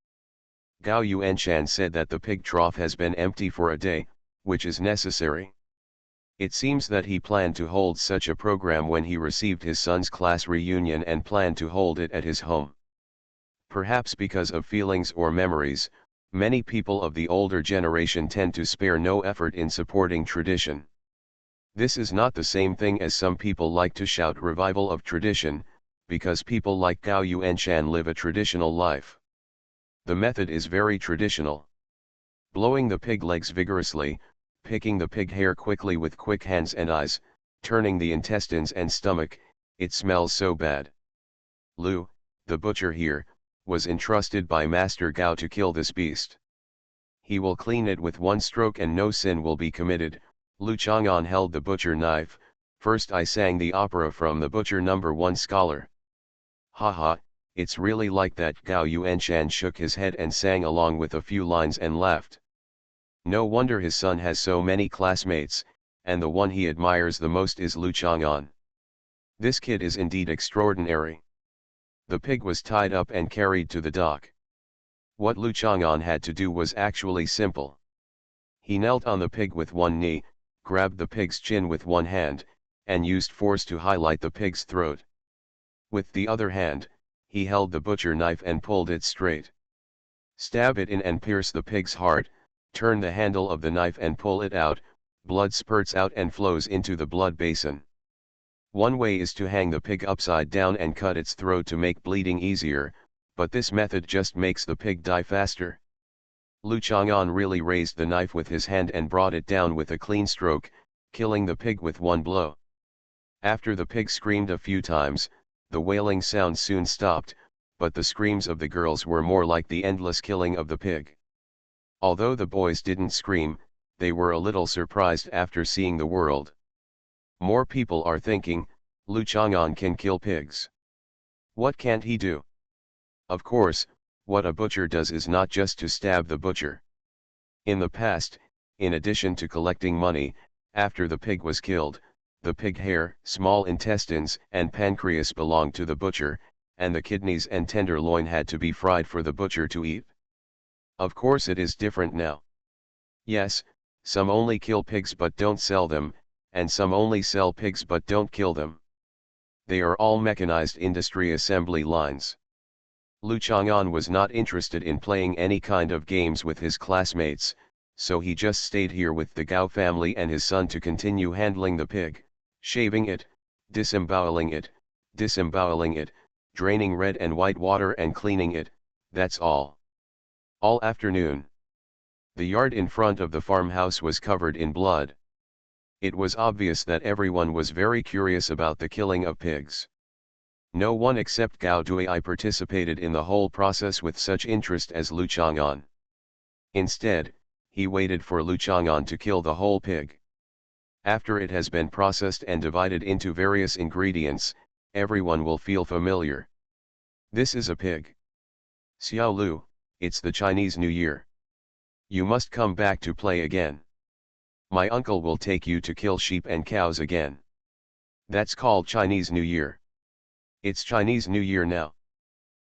Gao Yuanshan said that the pig trough has been empty for a day, which is necessary. It seems that he planned to hold such a program when he received his son's class reunion and planned to hold it at his home. Perhaps because of feelings or memories, many people of the older generation tend to spare no effort in supporting tradition. This is not the same thing as some people like to shout revival of tradition, because people like Gao Yuanshan live a traditional life. The method is very traditional. Blowing the pig legs vigorously, picking the pig hair quickly with quick hands and eyes, turning the intestines and stomach, it smells so bad. Lu, the butcher here, was entrusted by Master Gao to kill this beast. He will clean it with one stroke and no sin will be committed. Lu Chang'an held the butcher knife. First I sang the opera from the Butcher #1 scholar. Haha, it's really like that. Gao Yuanshan shook his head and sang along with a few lines and laughed. No wonder his son has so many classmates, and the one he admires the most is Lu Chang'an. This kid is indeed extraordinary. The pig was tied up and carried to the dock. What Lu Chang'an had to do was actually simple. He knelt on the pig with one knee, grabbed the pig's chin with one hand, and used force to highlight the pig's throat. With the other hand, he held the butcher knife and pulled it straight. Stab it in and pierce the pig's heart, turn the handle of the knife and pull it out, blood spurts out and flows into the blood basin. One way is to hang the pig upside down and cut its throat to make bleeding easier, but this method just makes the pig die faster. Lu Chang'an really raised the knife with his hand and brought it down with a clean stroke, killing the pig with one blow. After the pig screamed a few times, the wailing sound soon stopped, but the screams of the girls were more like the endless killing of the pig. Although the boys didn't scream, they were a little surprised after seeing the world. More people are thinking, Lu Chang'an can kill pigs. What can't he do? Of course, what a butcher does is not just to stab the butcher. In the past, in addition to collecting money, after the pig was killed, the pig hair, small intestines and pancreas belonged to the butcher, and the kidneys and tenderloin had to be fried for the butcher to eat. Of course it is different now. Yes, some only kill pigs but don't sell them, and some only sell pigs but don't kill them. They are all mechanized industry assembly lines. Lu Chang'an was not interested in playing any kind of games with his classmates, so he just stayed here with the Gao family and his son to continue handling the pig, shaving it, disemboweling it, draining red and white water and cleaning it, that's all. All afternoon. The yard in front of the farmhouse was covered in blood. It was obvious that everyone was very curious about the killing of pigs. No one except Gao Dui participated in the whole process with such interest as Lu Chang'an. Instead, he waited for Lu Chang'an to kill the whole pig. After it has been processed and divided into various ingredients, everyone will feel familiar. This is a pig. Xiao Lu, it's the Chinese New Year. You must come back to play again. My uncle will take you to kill sheep and cows again. That's called Chinese New Year. It's Chinese New Year now.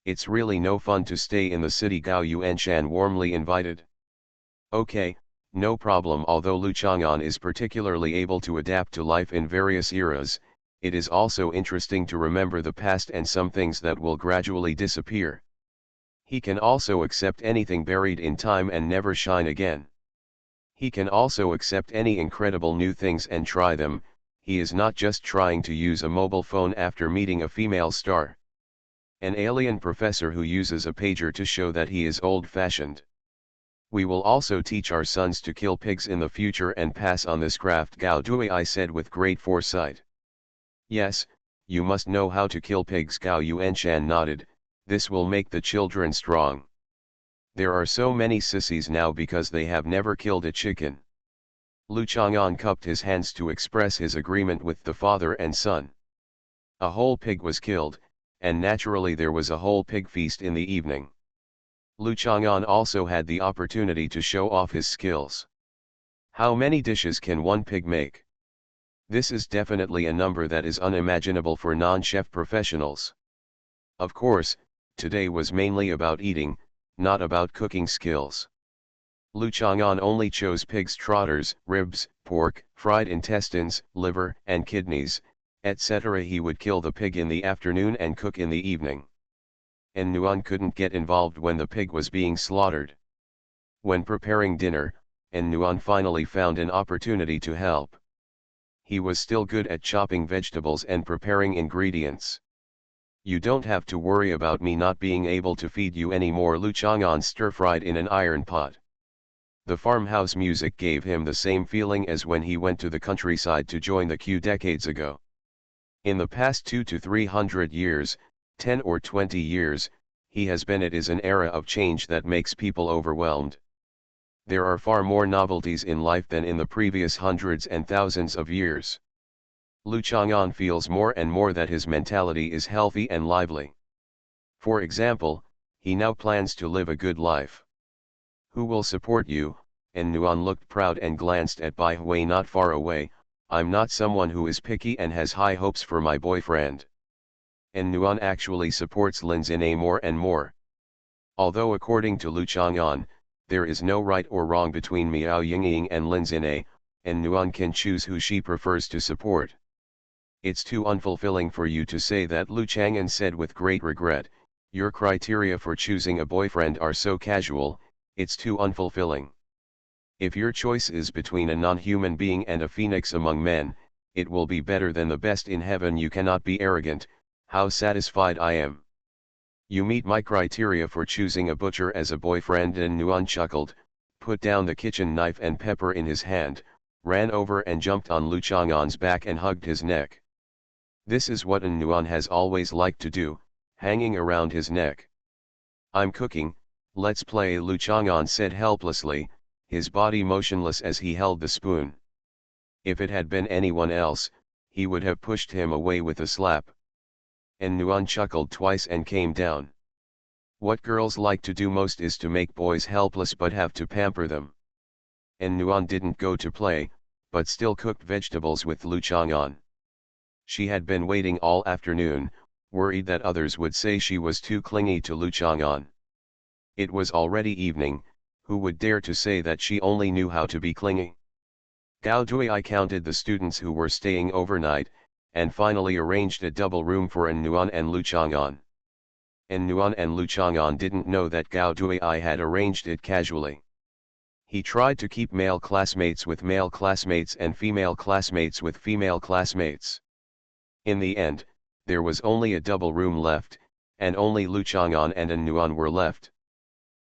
It's really no fun to stay in the city. Gao Yuanshan warmly invited. Okay, no problem. Although Lu Chang'an is particularly able to adapt to life in various eras, it is also interesting to remember the past and some things that will gradually disappear. He can also accept anything buried in time and never shine again. He can also accept any incredible new things and try them, he is not just trying to use a mobile phone after meeting a female star. An alien professor who uses a pager to show that he is old-fashioned. We will also teach our sons to kill pigs in the future and pass on this craft, Gao Dui said with great foresight. Yes, you must know how to kill pigs, Gao Yuanshan nodded, this will make the children strong. There are so many sissies now because they have never killed a chicken. Lu Chang'an cupped his hands to express his agreement with the father and son. A whole pig was killed, and naturally there was a whole pig feast in the evening. Lu Chang'an also had the opportunity to show off his skills. How many dishes can one pig make? This is definitely a number that is unimaginable for non-chef professionals. Of course, today was mainly about eating, not about cooking skills. Lu Chang'an only chose pig's trotters, ribs, pork, fried intestines, liver and kidneys, etc. He would kill the pig in the afternoon and cook in the evening. And Nuan couldn't get involved when the pig was being slaughtered. When preparing dinner, and Nuan finally found an opportunity to help. He was still good at chopping vegetables and preparing ingredients. You don't have to worry about me not being able to feed you anymore, Lu Chang'an stir-fried in an iron pot. The farmhouse music gave him the same feeling as when he went to the countryside to join the queue decades ago. In the past 200 to 300 years, 10 or 20 years, he has been. It is an era of change that makes people overwhelmed. There are far more novelties in life than in the previous hundreds and thousands of years. Lu Chang'an feels more and more that his mentality is healthy and lively. For example, he now plans to live a good life. Who will support you? And Nuan looked proud and glanced at Bai Hui not far away. I'm not someone who is picky and has high hopes for my boyfriend. And Nuan actually supports Lin Xin'e more and more. Although according to Lu Chang'an, there is no right or wrong between Miao Yingying and Lin Xin'e, and Nuan can choose who she prefers to support. It's too unfulfilling for you to say that, Lu Chang'an said with great regret. Your criteria for choosing a boyfriend are so casual, it's too unfulfilling. If your choice is between a non-human being and a phoenix among men, it will be better than the best in heaven. You cannot be arrogant. How satisfied I am. You meet my criteria for choosing a butcher as a boyfriend. And Nuan chuckled, put down the kitchen knife and pepper in his hand, ran over and jumped on Lu Chang'an's back and hugged his neck. This is what Nuan has always liked to do, hanging around his neck. I'm cooking, let's play, Lu Chang'an said helplessly, his body motionless as he held the spoon. If it had been anyone else, he would have pushed him away with a slap. And Nuan chuckled twice and came down. What girls like to do most is to make boys helpless but have to pamper them. And Nuan didn't go to play, but still cooked vegetables with Lu Chang'an. She had been waiting all afternoon, worried that others would say she was too clingy to Lu Chang'an. It was already evening, who would dare to say that she only knew how to be clingy? Gao Dui counted the students who were staying overnight, and finally arranged a double room for Nuan and Lu Chang'an. Nuan and Lu Chang'an didn't know that Gao Dui had arranged it casually. He tried to keep male classmates with male classmates and female classmates with female classmates. In the end, there was only a double room left, and only Lu Chang'an and Nuan were left.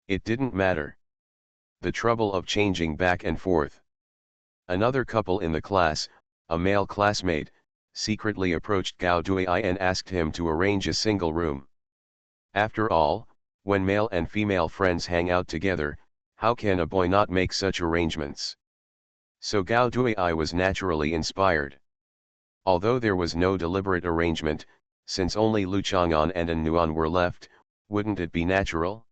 It didn't matter. The trouble of changing back and forth. Another couple in the class, a male classmate, secretly approached Gao Dui and asked him to arrange a single room. After all, when male and female friends hang out together, how can a boy not make such arrangements? So Gao Dui was naturally inspired. Although there was no deliberate arrangement, since only Lu Chang'an and Nuan were left, wouldn't it be natural?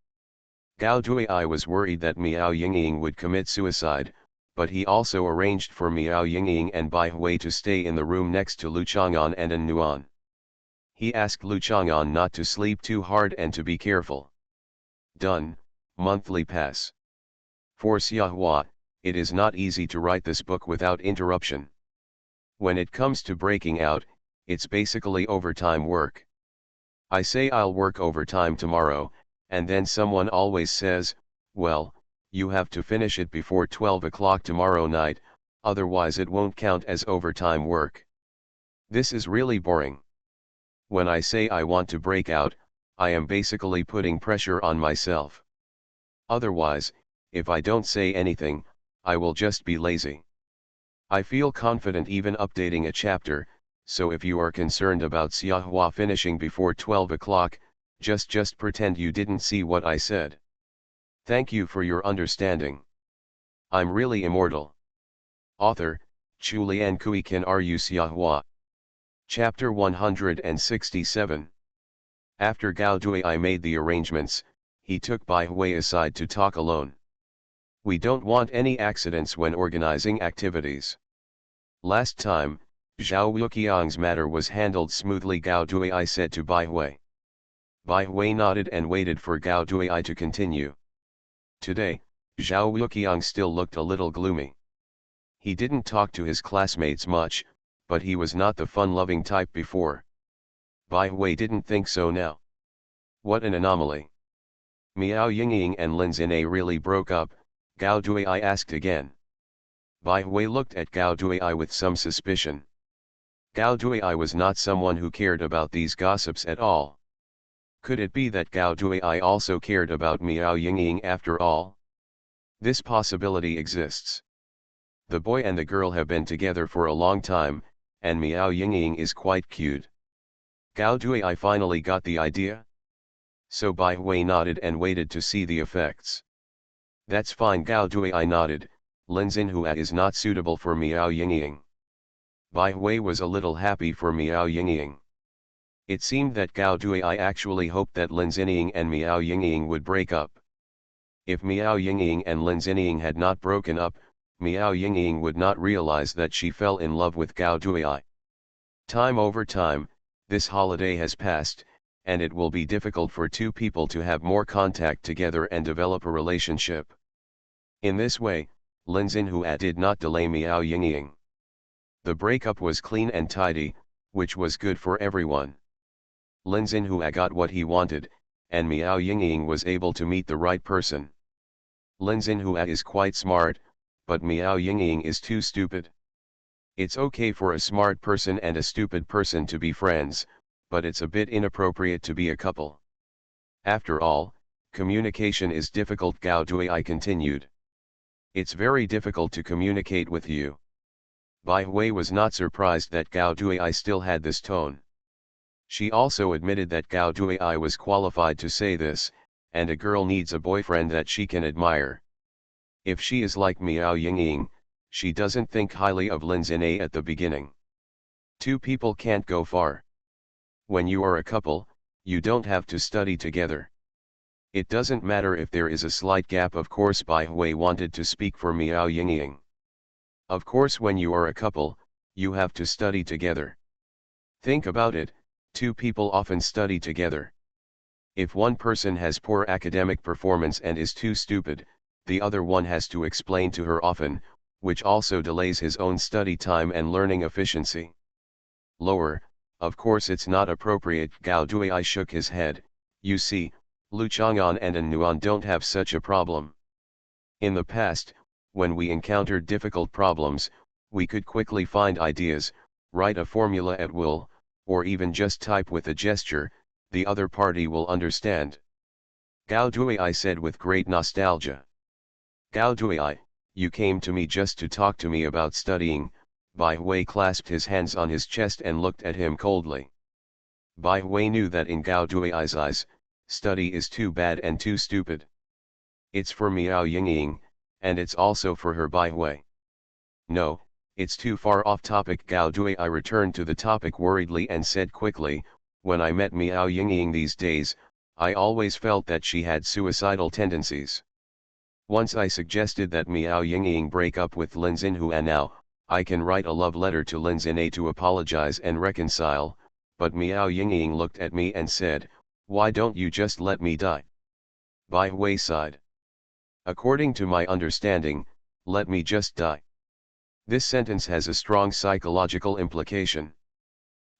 Gao Dui was worried that Miao Yingying would commit suicide, but he also arranged for Miao Yingying and Bai Hui to stay in the room next to Lu Chang'an and Nuan. He asked Lu Chang'an not to sleep too hard and to be careful. Done. Monthly pass. For Xiahua, it is not easy to write this book without interruption. When it comes to breaking out, it's basically overtime work. I say I'll work overtime tomorrow, and then someone always says, well, you have to finish it before 12 o'clock tomorrow night, otherwise it won't count as overtime work. This is really boring. When I say I want to break out, I am basically putting pressure on myself. Otherwise, if I don't say anything, I will just be lazy. I feel confident even updating a chapter, so if you are concerned about Xiahua finishing before 12 o'clock, just pretend you didn't see what I said. Thank you for your understanding. I'm really immortal. Author, Chulian Kui Kan Ru Xiahua. Chapter 167. After Gao Dui made the arrangements, he took Bai Hui aside to talk alone. We don't want any accidents when organizing activities. Last time, Zhao Wuqiang's matter was handled smoothly, Gao Dui said to Bai Hui. Bai Hui nodded and waited for Gao Dui to continue. Today, Zhao Wuqiang still looked a little gloomy. He didn't talk to his classmates much, but he was not the fun-loving type before. Bai Hui didn't think so now. What an anomaly. Miao Yingying and Lin Xinei really broke up, Gao Dui asked again. Bai Hui looked at Gao Dui with some suspicion. Gao Dui was not someone who cared about these gossips at all. Could it be that Gao Dui also cared about Miao Yingying after all? This possibility exists. The boy and the girl have been together for a long time, and Miao Yingying is quite cute. Gao Dui finally got the idea. So Bai Hui nodded and waited to see the effects. That's fine, Gao Dui nodded. Lin Xinhua is not suitable for Miao Yingying. Bai Hui was a little happy for Miao Yingying. It seemed that Gao Dui actually hoped that Lin Xingying and Miao Yingying would break up. If Miao Yingying and Lin Xingying had not broken up, Miao Yingying would not realize that she fell in love with Gao Dui. Time over time, this holiday has passed, and it will be difficult for two people to have more contact together and develop a relationship. In this way, Lin Xinhua did not delay Miao Yingying. The breakup was clean and tidy, which was good for everyone. Lin Xinhua got what he wanted, and Miao Yingying was able to meet the right person. Lin Xinhua is quite smart, but Miao Yingying is too stupid. It's okay for a smart person and a stupid person to be friends, but it's a bit inappropriate to be a couple. After all, communication is difficult, Gao Dui continued. It's very difficult to communicate with you. Bai Hui was not surprised that Gao Dui still had this tone. She also admitted that Gao Dui was qualified to say this, and a girl needs a boyfriend that she can admire. If she is like Miao Yingying, she doesn't think highly of Lin Xinei at the beginning. Two people can't go far. When you are a couple, you don't have to study together. It doesn't matter if there is a slight gap. Of course, Bai Hui wanted to speak for Miao Yingying. Of course, when you are a couple, you have to study together. Think about it, two people often study together. If one person has poor academic performance and is too stupid, the other one has to explain to her often, which also delays his own study time and learning efficiency. Lower, of course it's not appropriate. Gao Dui shook his head. You see, Lu Chang'an and An Nuan don't have such a problem. In the past, when we encountered difficult problems, we could quickly find ideas, write a formula at will, or even just type with a gesture, the other party will understand. Gao Dui said with great nostalgia. Gao Dui, you came to me just to talk to me about studying. Bai Hui clasped his hands on his chest and looked at him coldly. Bai Hui knew that in Gao Dui's eyes, study is too bad and too stupid. It's for Miao Yingying, and it's also for her. Bai Hui. No, it's too far off topic. Gao Dui returned to the topic worriedly and said quickly, when I met Miao Yingying these days, I always felt that she had suicidal tendencies. Once I suggested that Miao Yingying break up with Lin Xinhua. Now, I can write a love letter to Lin Xinei to apologize and reconcile, but Miao Yingying looked at me and said, why don't you just let me die? Bai Hui sighed. According to my understanding, let me just die. This sentence has a strong psychological implication.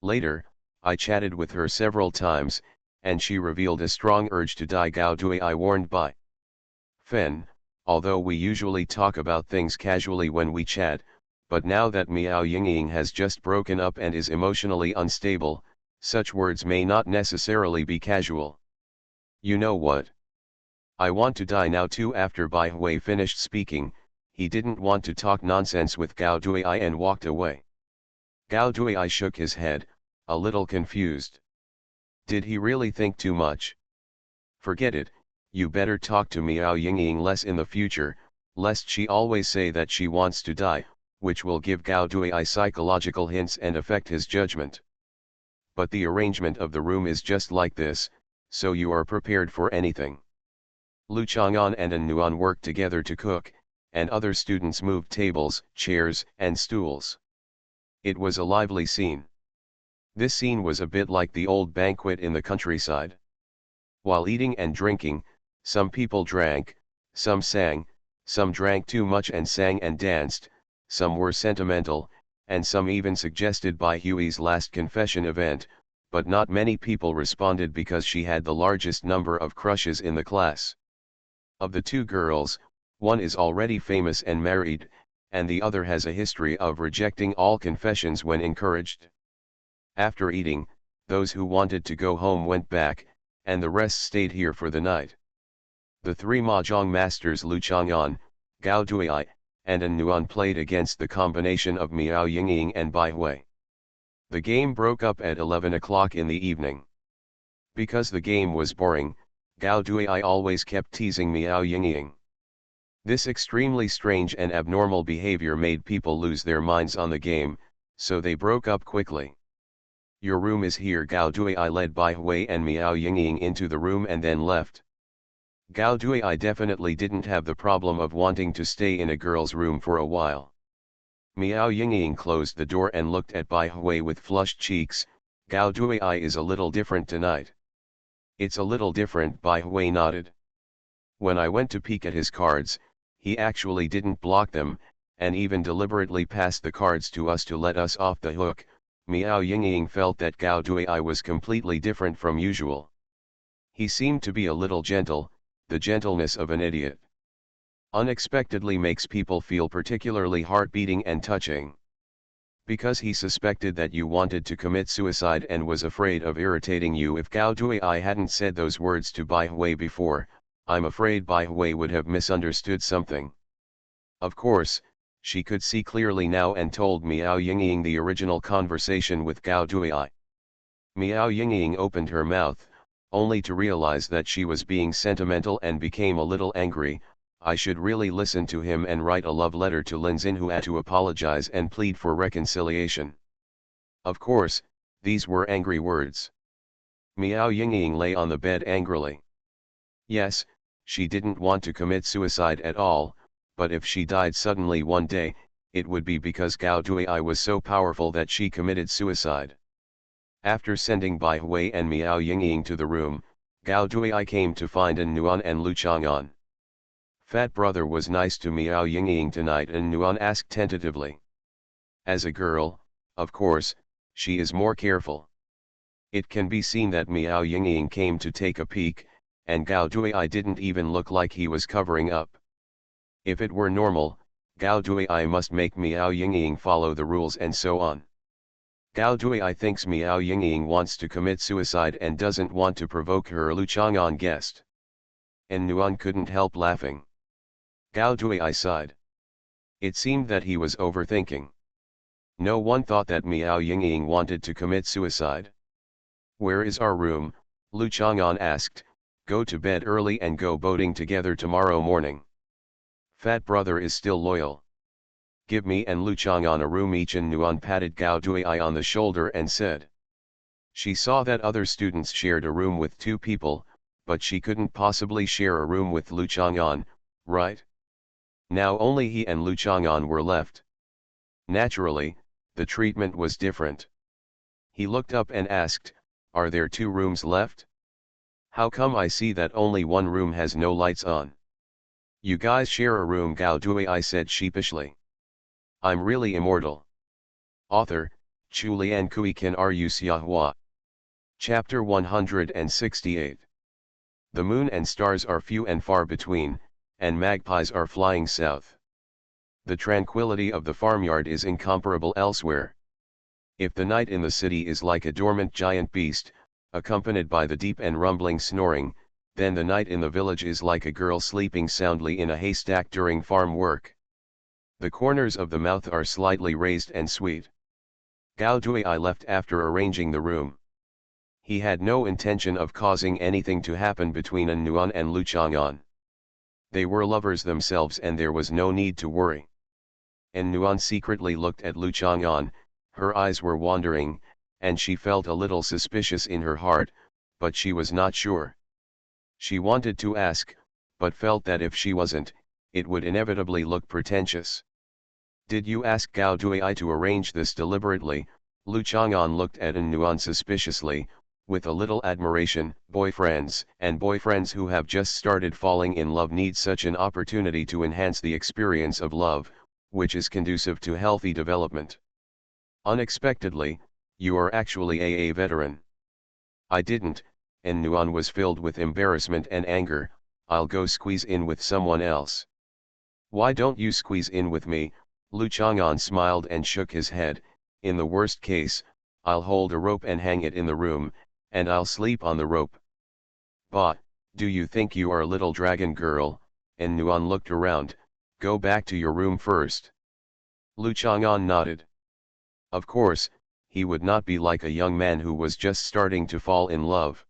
Later, I chatted with her several times, and she revealed a strong urge to die. Gao Dui warned Bai Fen, although we usually talk about things casually when we chat, but now that Miao Yingying has just broken up and is emotionally unstable, such words may not necessarily be casual. You know what? I want to die now too. After Bai Hui finished speaking, he didn't want to talk nonsense with Gao Duai and walked away. Gao Duai shook his head, a little confused. Did he really think too much? Forget it, you better talk to Miao Yingying less in the future, lest she always say that she wants to die, which will give Gao Duai psychological hints and affect his judgment. But the arrangement of the room is just like this, so you are prepared for anything. Lu Chang'an and An Nuan worked together to cook, and other students moved tables, chairs, and stools. It was a lively scene. This scene was a bit like the old banquet in the countryside. While eating and drinking, some people drank, some sang, some drank too much and sang and danced, some were sentimental, and some even suggested Bai Hui's last confession event, but not many people responded because she had the largest number of crushes in the class. Of the two girls, one is already famous and married, and the other has a history of rejecting all confessions when encouraged. After eating, those who wanted to go home went back, and the rest stayed here for the night. The three mahjong masters Lu Chang'an, Gao Duai, and An Nuan played against the combination of Miao Yingying and Bai Hui. The game broke up at 11 o'clock in the evening. Because the game was boring, Gao Duai always kept teasing Miao Yingying. This extremely strange and abnormal behavior made people lose their minds on the game, so they broke up quickly. Your room is here. Gao Duai led Bai Hui and Miao Yingying into the room and then left. Gao Duai definitely didn't have the problem of wanting to stay in a girl's room for a while. Miao Yingying closed the door and looked at Bai Hui with flushed cheeks. Gao Duai is a little different tonight. It's a little different, Bai Hui nodded. When I went to peek at his cards, he actually didn't block them, and even deliberately passed the cards to us to let us off the hook. Miao Yingying felt that Gao Duai was completely different from usual. He seemed to be a little gentle, the gentleness of an idiot. Unexpectedly makes people feel particularly heart-beating and touching. Because he suspected that you wanted to commit suicide and was afraid of irritating you. If Gao Duai hadn't said those words to Bai Hui before, I'm afraid Bai Hui would have misunderstood something. Of course, she could see clearly now and told Miao Yingying the original conversation with Gao Duai. Miao Yingying opened her mouth, only to realize that she was being sentimental and became a little angry. I should really listen to him and write a love letter to Lin Xinhua to apologize and plead for reconciliation. Of course, these were angry words. Miao Yingying lay on the bed angrily. Yes, she didn't want to commit suicide at all, but if she died suddenly one day, it would be because Gao Duai was so powerful that she committed suicide. After sending Bai Hui and Miao Yingying to the room, Gao Duai came to find An Nuan and Lu Chang'an. Fat brother was nice to Miao Yingying tonight, An Nuan asked tentatively. As a girl, of course, she is more careful. It can be seen that Miao Yingying came to take a peek, and Gao Duai didn't even look like he was covering up. If it were normal, Gao Duai must make Miao Yingying follow the rules and so on. Gao Duai thinks Miao Yingying wants to commit suicide and doesn't want to provoke her, Lu Chang'an guessed. An Nuan couldn't help laughing. Gao Duai sighed. It seemed that he was overthinking. No one thought that Miao Yingying wanted to commit suicide. Where is our room? Lu Chang'an asked. Go to bed early and go boating together tomorrow morning. Fat brother is still loyal. Give me and Lu Chang'an a room each. An Nuan patted Gao Duai on the shoulder and said. She saw that other students shared a room with two people, but she couldn't possibly share a room with Lu Chang'an, right? Now only he and Lu Chang'an were left. Naturally, the treatment was different. He looked up and asked, are there two rooms left? How come I see that only one room has no lights on? You guys share a room, Gao Duai said sheepishly. I'm really immortal. Author, Chu Lian Kui Kan Ru Xiahua. Chapter 168. The moon and stars are few and far between, and magpies are flying south. The tranquility of the farmyard is incomparable elsewhere. If the night in the city is like a dormant giant beast, accompanied by the deep and rumbling snoring, then the night in the village is like a girl sleeping soundly in a haystack during farm work. The corners of the mouth are slightly raised and sweet. Gao Dui left after arranging the room. He had no intention of causing anything to happen between An Nuan and Lu Chang'an. They were lovers themselves and there was no need to worry. An Nuan secretly looked at Lu Chang'an, her eyes were wandering, and she felt a little suspicious in her heart, but she was not sure. She wanted to ask, but felt that if she wasn't, it would inevitably look pretentious. Did you ask Gao Dui to arrange this deliberately? Lu Chang'an looked at An Nuan suspiciously, with a little admiration. Boyfriends who have just started falling in love need such an opportunity to enhance the experience of love, which is conducive to healthy development. Unexpectedly, you are actually a veteran. I didn't, and Nuan was filled with embarrassment and anger. I'll go squeeze in with someone else. Why don't you squeeze in with me? Lu Chang'an smiled and shook his head. In the worst case, I'll hold a rope and hang it in the room, and I'll sleep on the rope. Bah, do you think you are a little dragon girl? And Nuan looked around. Go back to your room first. Lu Chang'an nodded. Of course, he would not be like a young man who was just starting to fall in love.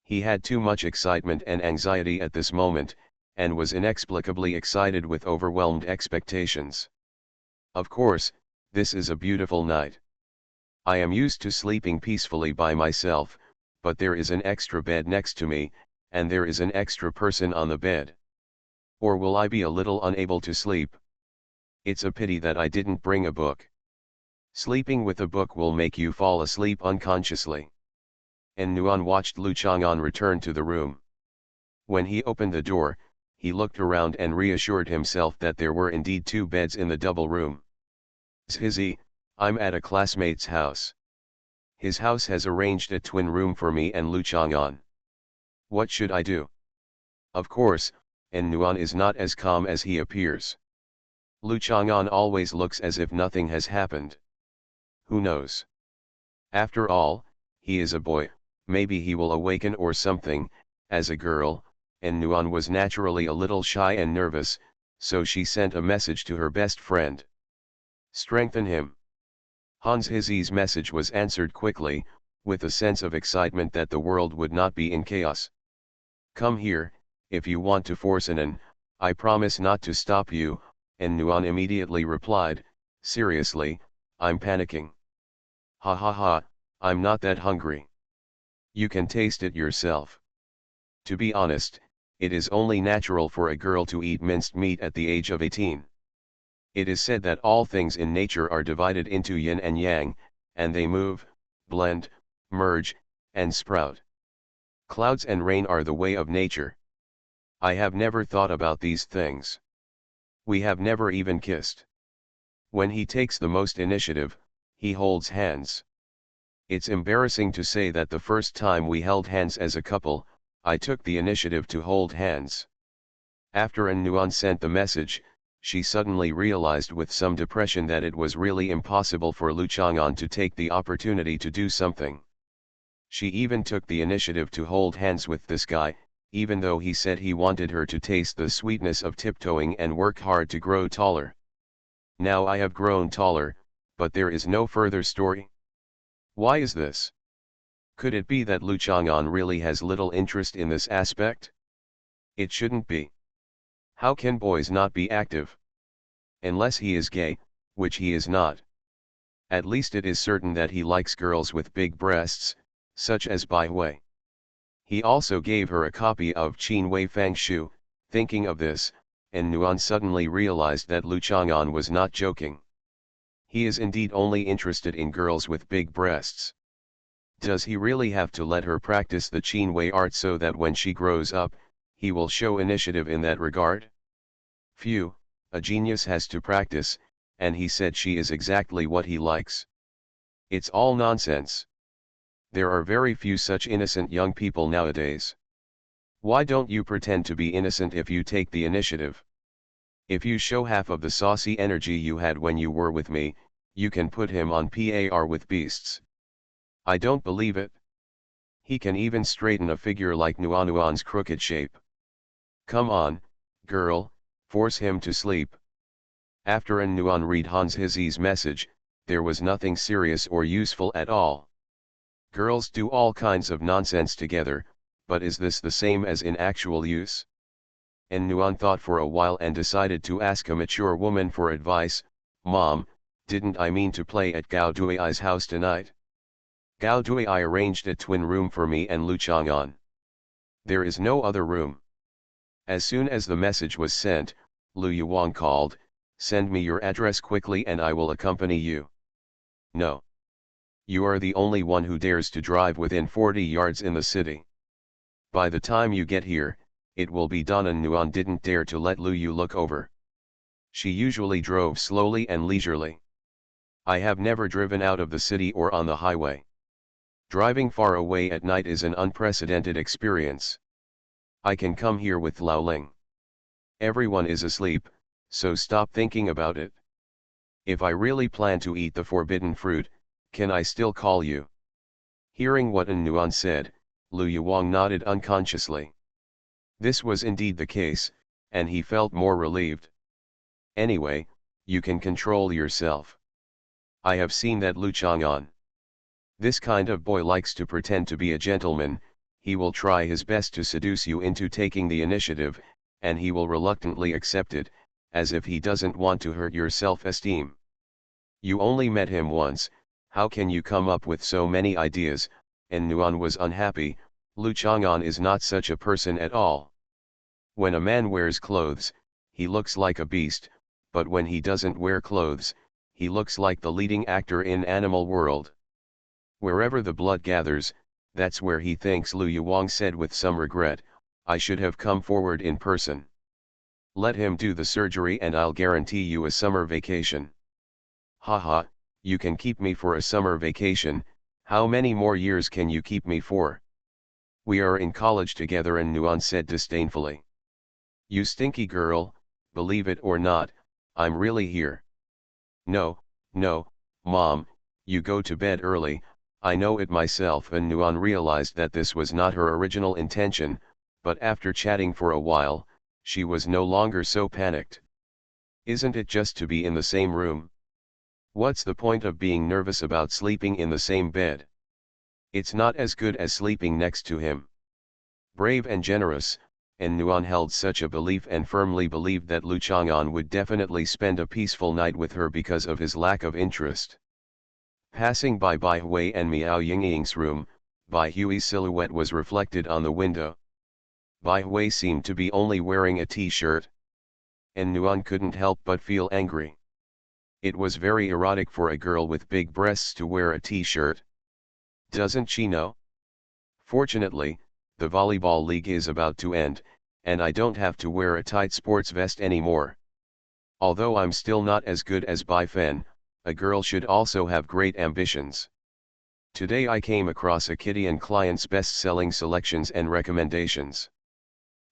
He had too much excitement and anxiety at this moment, and was inexplicably excited with overwhelmed expectations. Of course, this is a beautiful night. I am used to sleeping peacefully by myself, but there is an extra bed next to me, and there is an extra person on the bed. Or will I be a little unable to sleep? It's a pity that I didn't bring a book. Sleeping with a book will make you fall asleep unconsciously. And Nuan watched Lu Chang'an return to the room. When he opened the door, he looked around and reassured himself that there were indeed 2 beds in the double room. Zhizi, I'm at a classmate's house. His house has arranged a twin room for me and Lu Chang'an. What should I do? Of course, and Nuan is not as calm as he appears. Lu Chang'an always looks as if nothing has happened. Who knows? After all, he is a boy, maybe he will awaken or something. As a girl, and Nuan was naturally a little shy and nervous, so she sent a message to her best friend. Strengthen him. Hans Hizi's message was answered quickly, with a sense of excitement that the world would not be in chaos. Come here, if you want to force an, I promise not to stop you, and Nuan immediately replied, seriously, I'm panicking. Ha ha ha, I'm not that hungry. You can taste it yourself. To be honest, it is only natural for a girl to eat minced meat at the age of 18. It is said that all things in nature are divided into yin and yang, and they move, blend, merge, and sprout. Clouds and rain are the way of nature. I have never thought about these things. We have never even kissed. When he takes the most initiative, he holds hands. It's embarrassing to say that the first time we held hands as a couple, I took the initiative to hold hands. After An Nuan sent the message, she suddenly realized with some depression that it was really impossible for Lu Chang'an to take the opportunity to do something. She even took the initiative to hold hands with this guy, even though he said he wanted her to taste the sweetness of tiptoeing and work hard to grow taller. Now I have grown taller, but there is no further story. Why is this? Could it be that Lu Chang'an really has little interest in this aspect? It shouldn't be. How can boys not be active? Unless he is gay, which he is not. At least it is certain that he likes girls with big breasts, such as Bai Hui. He also gave her a copy of Qin Wei Fang Shu. Thinking of this, and Nuan suddenly realized that Lu Chang'an was not joking. He is indeed only interested in girls with big breasts. Does he really have to let her practice the Qin Wei art so that when she grows up, he will show initiative in that regard? Phew, a genius has to practice, and he said she is exactly what he likes. It's all nonsense. There are very few such innocent young people nowadays. Why don't you pretend to be innocent if you take the initiative? If you show half of the saucy energy you had when you were with me, you can put him on par with beasts. I don't believe it. He can even straighten a figure like Nuanuan's crooked shape. Come on, girl, force him to sleep. After Nuan read Hans Hizi's message, there was nothing serious or useful at all. Girls do all kinds of nonsense together, but is this the same as in actual use? Nuan thought for a while and decided to ask a mature woman for advice. Mom, didn't I mean to play at Gao Dui's house tonight? Gao Dui arranged a twin room for me and Lu Chang'an. There is no other room. As soon as the message was sent, Lu Yuang called, send me your address quickly and I will accompany you. No. You are the only one who dares to drive within 40 yards in the city. By the time you get here, it will be done. And Nuan didn't dare to let Lu Yu look over. She usually drove slowly and leisurely. I have never driven out of the city or on the highway. Driving far away at night is an unprecedented experience. I can come here with Lao Ling. Everyone is asleep, so stop thinking about it. If I really plan to eat the forbidden fruit, can I still call you? Hearing what Nuan said, Lu Yuang nodded unconsciously. This was indeed the case, and he felt more relieved. Anyway, you can control yourself. I have seen that Lu Chang'an. This kind of boy likes to pretend to be a gentleman. He will try his best to seduce you into taking the initiative, and he will reluctantly accept it, as if he doesn't want to hurt your self-esteem. You only met him once, how can you come up with so many ideas? And Nuan was unhappy. Lu Chang'an is not such a person at all. When a man wears clothes, he looks like a beast, but when he doesn't wear clothes, he looks like the leading actor in animal world. Wherever the blood gathers, that's where he thinks. Lu Yuang said with some regret, I should have come forward in person. Let him do the surgery and I'll guarantee you a summer vacation. Haha, you can keep me for a summer vacation. How many more years can you keep me for? We are in college together. And Nuan said disdainfully. You stinky girl, believe it or not, I'm really here. No, no, Mom, you go to bed early, I know it myself. And Nuan realized that this was not her original intention, but after chatting for a while, she was no longer so panicked. Isn't it just to be in the same room? What's the point of being nervous about sleeping in the same bed? It's not as good as sleeping next to him. Brave and generous, and Nuan held such a belief and firmly believed that Lu Chang'an would definitely spend a peaceful night with her because of his lack of interest. Passing by Bai Hui and Miao Yingying's room, Bai Hui's silhouette was reflected on the window. Bai Hui seemed to be only wearing a t-shirt. And Nuan couldn't help but feel angry. It was very erotic for a girl with big breasts to wear a t-shirt. Doesn't she know? Fortunately, the volleyball league is about to end, and I don't have to wear a tight sports vest anymore. Although I'm still not as good as Bai Fen, a girl should also have great ambitions. Today I came across a kitty and client's best-selling selections and recommendations.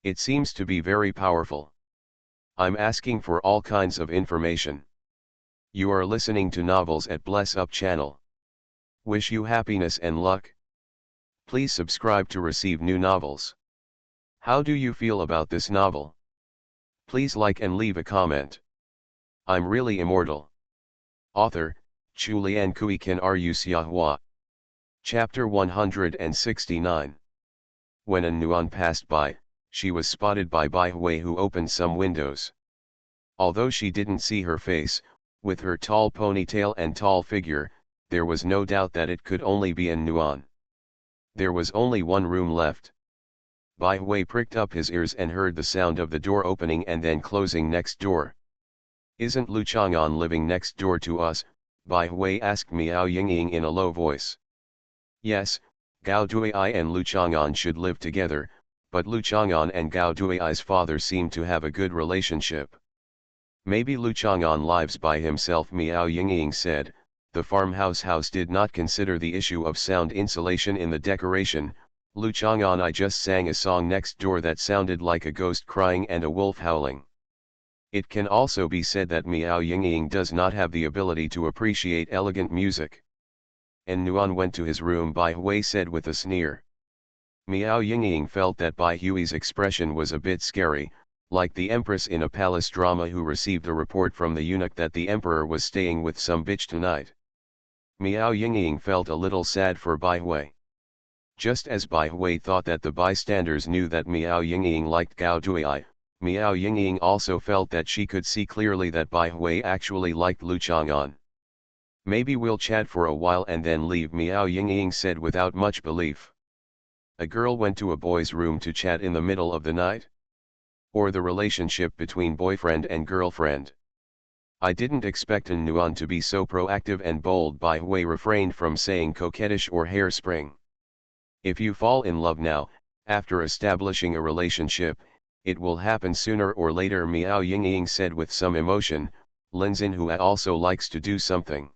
It seems to be very powerful. I'm asking for all kinds of information. You are listening to Novels at Bless Up channel. Wish you happiness and luck. Please subscribe to receive new novels. How do you feel about this novel? Please like and leave a comment. I'm really immortal. Author, Chulian Kui Kan Ru Xiahua. Chapter 169. When Nuan passed by, she was spotted by Bai Hui, who opened some windows. Although she didn't see her face, with her tall ponytail and tall figure, there was no doubt that it could only be Nuan. There was only one room left. Bai Hui pricked up his ears and heard the sound of the door opening and then closing next door. Isn't Lu Chang'an living next door to us? Bai Hui asked Miao Yingying in a low voice. Yes, Gao Dui and Lu Chang'an should live together, but Lu Chang'an and Gao Dui's father seem to have a good relationship. Maybe Lu Chang'an lives by himself, Miao Yingying said. The farmhouse house did not consider the issue of sound insulation in the decoration. Lu Chang'an, I just sang a song next door that sounded like a ghost crying and a wolf howling. It can also be said that Miao Yingying does not have the ability to appreciate elegant music. And Nuan went to his room, Bai Hui said with a sneer. Miao Yingying felt that Bai Hui's expression was a bit scary, like the empress in a palace drama who received a report from the eunuch that the emperor was staying with some bitch tonight. Miao Yingying felt a little sad for Bai Hui. Just as Bai Hui thought that the bystanders knew that Miao Yingying liked Gao Duai, Miao Yingying also felt that she could see clearly that Bai Hui actually liked Lu Chang'an. Maybe we'll chat for a while and then leave, Miao Yingying said without much belief. A girl went to a boy's room to chat in the middle of the night? Or the relationship between boyfriend and girlfriend? I didn't expect An Nuan to be so proactive and bold. Bai Hui refrained from saying coquettish or hairspring. If you fall in love now, after establishing a relationship, it will happen sooner or later, Miao Yingying said with some emotion. Lin Xinhua also likes to do something.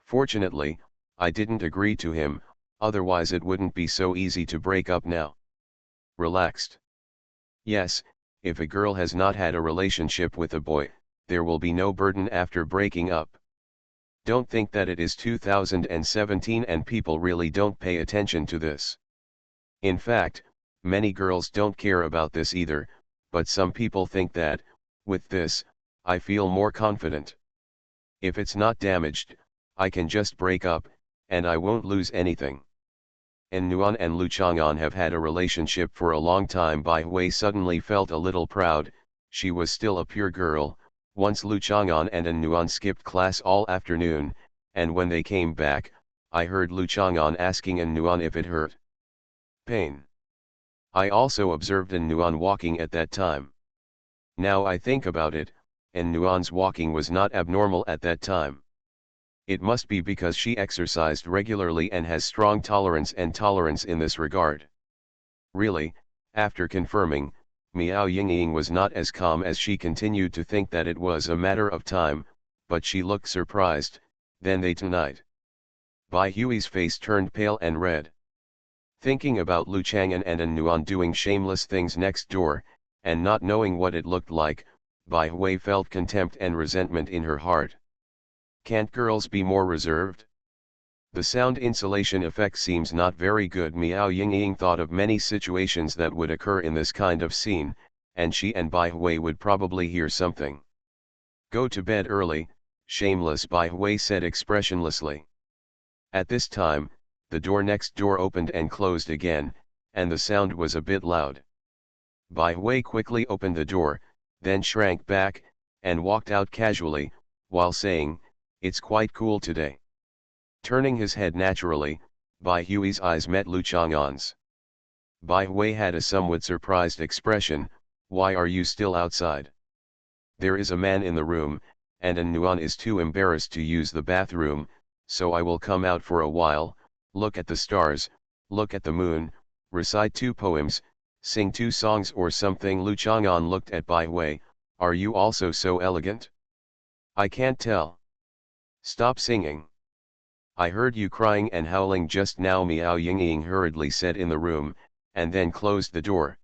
Fortunately, I didn't agree to him, otherwise it wouldn't be so easy to break up now. Relaxed. Yes, if a girl has not had a relationship with a boy, there will be no burden after breaking up. Don't think that it is 2017 and people really don't pay attention to this. In fact, many girls don't care about this either, but some people think that, with this, I feel more confident. If it's not damaged, I can just break up, and I won't lose anything. An Nuan and Lu Chang'an have had a relationship for a long time. Bai Hui suddenly felt a little proud. She was still a pure girl. Once Lu Chang'an and An Nuan skipped class all afternoon, and when they came back, I heard Lu Chang'an asking An Nuan if it hurt. Pain. I also observed An Nuan walking at that time. Now I think about it, An Nuan's walking was not abnormal at that time. It must be because she exercised regularly and has strong tolerance in this regard. Really, after confirming, Miao Yingying was not as calm as she continued to think that it was a matter of time, but she looked surprised. Then they tonight. Bai Hui's face turned pale and red. Thinking about Lu Chang'an and An Nuan doing shameless things next door, and not knowing what it looked like, Bai Hui felt contempt and resentment in her heart. Can't girls be more reserved? The sound insulation effect seems not very good. Miao Yingying thought of many situations that would occur in this kind of scene, and she and Bai Hui would probably hear something. Go to bed early, shameless, Bai Hui said expressionlessly. At this time, the door next door opened and closed again, and the sound was a bit loud. Bai Hui quickly opened the door, then shrank back, and walked out casually, while saying, "It's quite cool today." Turning his head naturally, Bai Hui's eyes met Lu Chang'an's. Bai Hui had a somewhat surprised expression. "Why are you still outside? There is a man in the room, and An Nuan is too embarrassed to use the bathroom, so I will come out for a while, look at the stars, look at the moon, recite 2 poems, sing 2 songs or something." Lu Chang'an looked at Bai Hui. "Are you also so elegant? I can't tell. Stop singing. I heard you crying and howling just now," Miao Yingying hurriedly said in the room, and then closed the door.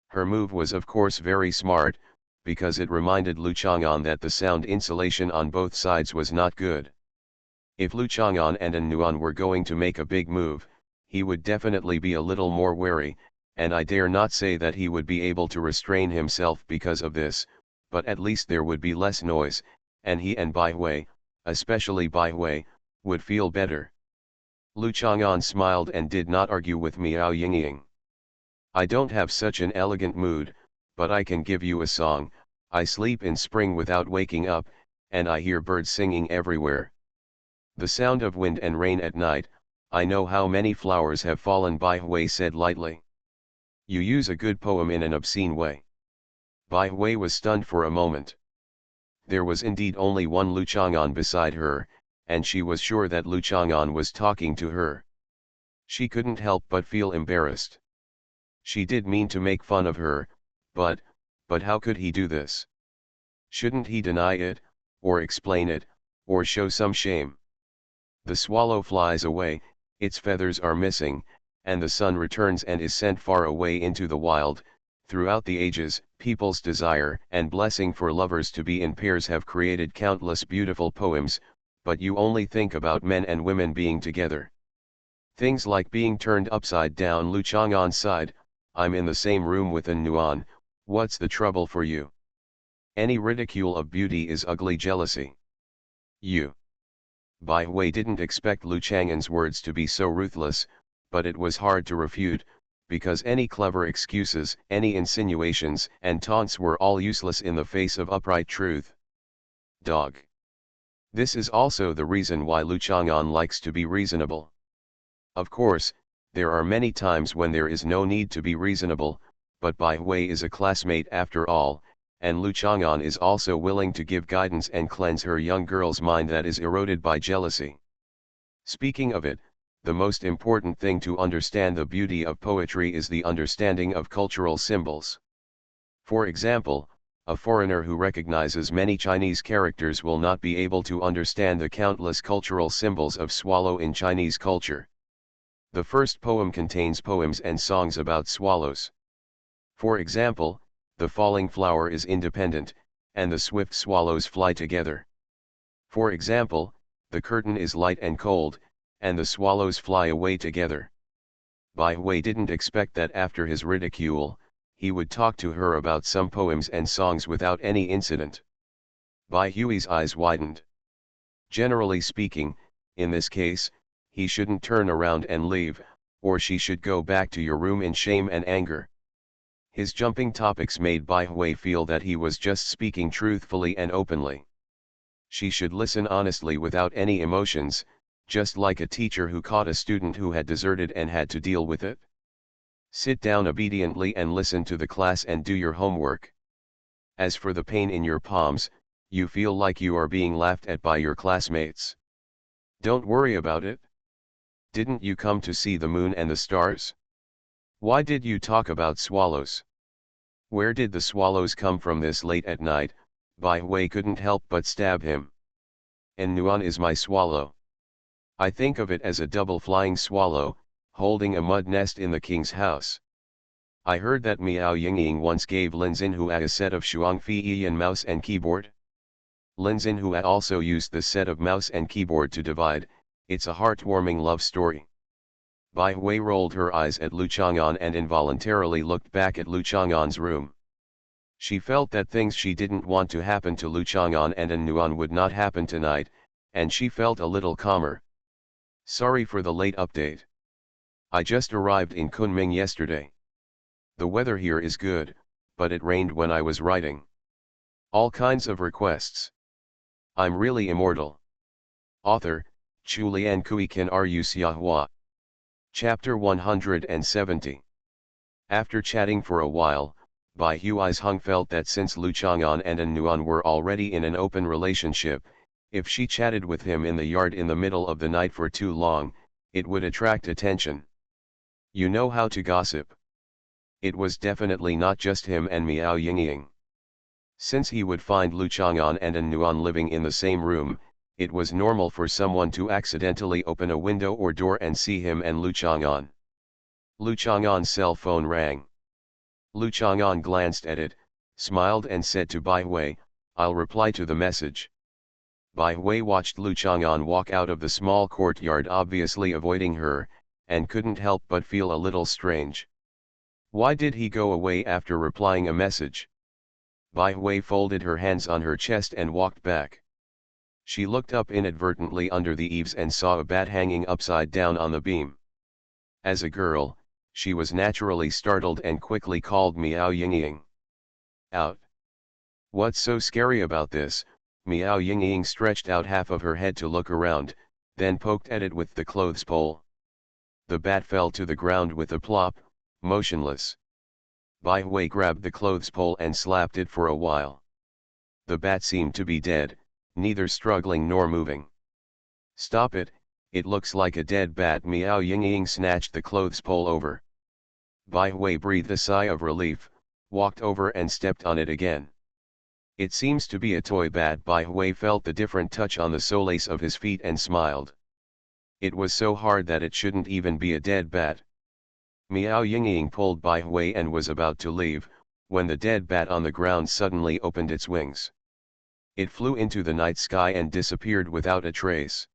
Her move was of course very smart, because it reminded Lu Chang'an that the sound insulation on both sides was not good. If Lu Chang'an and An Nuan were going to make a big move, he would definitely be a little more wary, and I dare not say that he would be able to restrain himself because of this, but at least there would be less noise, and he and Bai Hui, especially Bai Hui, would feel better. Lu Chang'an smiled and did not argue with Miao Yingying. "I don't have such an elegant mood, but I can give you a song. I sleep in spring without waking up, and I hear birds singing everywhere. The sound of wind and rain at night. I know how many flowers have fallen," Bai Hui said lightly. "You use a good poem in an obscene way." Bai Hui was stunned for a moment. There was indeed only one Lu Chang'an beside her, and she was sure that Lu Chang'an was talking to her. She couldn't help but feel embarrassed. She did mean to make fun of her, but how could he do this? Shouldn't he deny it, or explain it, or show some shame? The swallow flies away, its feathers are missing, and the sun returns and is sent far away into the wild. Throughout the ages, people's desire and blessing for lovers to be in pairs have created countless beautiful poems, but you only think about men and women being together. Things like being turned upside down, Lu Chang'an sighed, I'm in the same room with An Nuan, what's the trouble for you? Any ridicule of beauty is ugly jealousy. You. Bai Hui didn't expect Lu Chang'an's words to be so ruthless, but it was hard to refute, because any clever excuses, any insinuations and taunts were all useless in the face of upright truth. Dog. This is also the reason why Lu Chang'an likes to be reasonable. Of course, there are many times when there is no need to be reasonable, but Bai Hui is a classmate after all, and Lu Chang'an is also willing to give guidance and cleanse her young girl's mind that is eroded by jealousy. Speaking of it, the most important thing to understand the beauty of poetry is the understanding of cultural symbols. For example, a foreigner who recognizes many Chinese characters will not be able to understand the countless cultural symbols of swallow in Chinese culture. The first poem contains poems and songs about swallows. For example, the falling flower is independent, and the swift swallows fly together. For example, the curtain is light and cold, and the swallows fly away together. Bai Hui didn't expect that after his ridicule, he would talk to her about some poems and songs without any incident. Bai Hui's eyes widened. Generally speaking, in this case, he shouldn't turn around and leave, or she should go back to your room in shame and anger. His jumping topics made Bai Hui feel that he was just speaking truthfully and openly. She should listen honestly without any emotions, just like a teacher who caught a student who had deserted and had to deal with it. Sit down obediently and listen to the class and do your homework. As for the pain in your palms, you feel like you are being laughed at by your classmates. Don't worry about it. Didn't you come to see the moon and the stars? Why did you talk about swallows? Where did the swallows come from this late at night? Bai Hui couldn't help but stab him. An Nuan is my swallow. I think of it as a double flying swallow, holding a mud nest in the king's house. I heard that Miao Yingying once gave Lin Xinhua a set of Shuangfi and mouse and keyboard. Lin Xinhua also used the set of mouse and keyboard to divide. It's a heartwarming love story. Bai Hui rolled her eyes at Lu Chang'an and involuntarily looked back at Lu Chang'an's room. She felt that things she didn't want to happen to Lu Chang'an and An Nuan would not happen tonight, and she felt a little calmer. Sorry for the late update. I just arrived in Kunming yesterday. The weather here is good, but it rained when I was writing. All kinds of requests. I'm really immortal. Author, Chu Lian Kui Kan Ru Xiahua. Chapter 170. After chatting for a while, Bai Hui's Hung felt that since Lu Chang'an and An Nuan were already in an open relationship, if she chatted with him in the yard in the middle of the night for too long, it would attract attention. You know how to gossip. It was definitely not just him and Miao Yingying. Since he would find Lu Chang'an and An Nuan living in the same room, it was normal for someone to accidentally open a window or door and see him and Lu Chang'an. Lu Chang'an's cell phone rang. Lu Chang'an glanced at it, smiled and said to Bai Hui, I'll reply to the message. Bai Hui watched Lu Chang'an walk out of the small courtyard, obviously avoiding her, and couldn't help but feel a little strange. Why did he go away after replying a message? Bai Hui folded her hands on her chest and walked back. She looked up inadvertently under the eaves and saw a bat hanging upside down on the beam. As a girl, she was naturally startled and quickly called Miao Yingying. Out. What's so scary about this? Miao Yingying stretched out half of her head to look around, then poked at it with the clothes pole. The bat fell to the ground with a plop, motionless. Bai Hui grabbed the clothes pole and slapped it for a while. The bat seemed to be dead, neither struggling nor moving. Stop it, it looks like a dead bat. Miao Yingying snatched the clothes pole over. Bai Hui breathed a sigh of relief, walked over and stepped on it again. It seems to be a toy bat. Bai Hui felt the different touch on the soles of his feet and smiled. It was so hard that it shouldn't even be a dead bat. Miao Yingying pulled Bai Hui and was about to leave, when the dead bat on the ground suddenly opened its wings. It flew into the night sky and disappeared without a trace.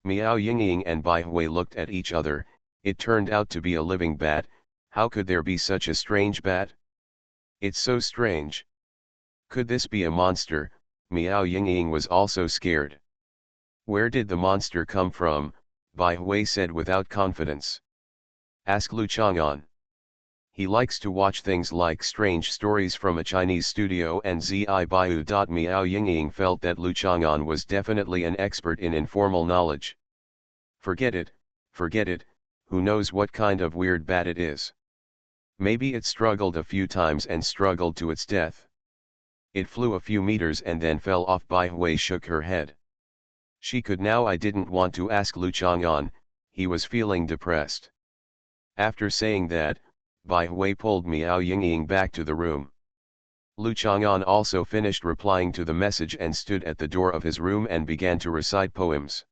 Miao Yingying and Bai Hui looked at each other. It turned out to be a living bat. How could there be such a strange bat? It's so strange. Could this be a monster? Miao Yingying was also scared. Where did the monster come from? Bai Hui said without confidence. Ask Lu Chang'an. He likes to watch things like strange stories from a Chinese studio and Zi Baiyu. Miao Yingying felt that Lu Chang'an was definitely an expert in informal knowledge. Forget it, who knows what kind of weird bat it is. Maybe it struggled a few times and struggled to its death. It flew a few meters and then fell off. Bai Hui shook her head. She could now. I didn't want to ask Lu Chang'an, he was feeling depressed. After saying that, Bai Hui pulled Miao Yingying back to the room. Lu Chang'an also finished replying to the message and stood at the door of his room and began to recite poems.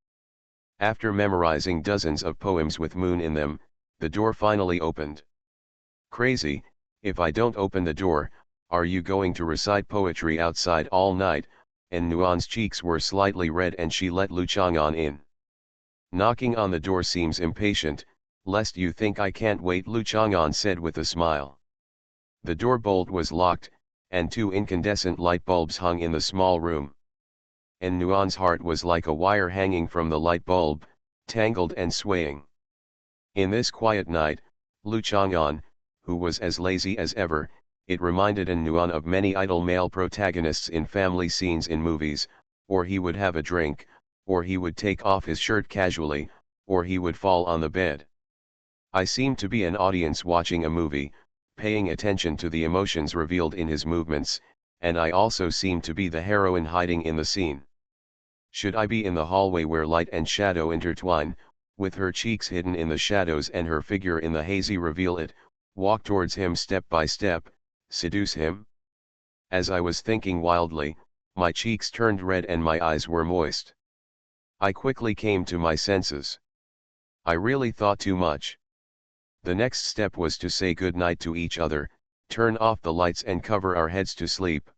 After memorizing dozens of poems with moon in them, the door finally opened. Crazy, if I don't open the door, are you going to recite poetry outside all night? And Nuan's cheeks were slightly red and she let Lu Chang'an in. Knocking on the door seems impatient, lest you think I can't wait, Lu Chang'an said with a smile. The door bolt was locked, and 2 incandescent light bulbs hung in the small room. And Nuan's heart was like a wire hanging from the light bulb, tangled and swaying. In this quiet night, Lu Chang'an, who was as lazy as ever, it reminded Nuan of many idle male protagonists in family scenes in movies, or he would have a drink, or he would take off his shirt casually, or he would fall on the bed. I seemed to be an audience watching a movie, paying attention to the emotions revealed in his movements, and I also seemed to be the heroine hiding in the scene. Should I be in the hallway where light and shadow intertwine, with her cheeks hidden in the shadows and her figure in the hazy reveal it, walk towards him step by step, seduce him? As I was thinking wildly, my cheeks turned red and my eyes were moist. I quickly came to my senses. I really thought too much. The next step was to say good night to each other, turn off the lights and cover our heads to sleep.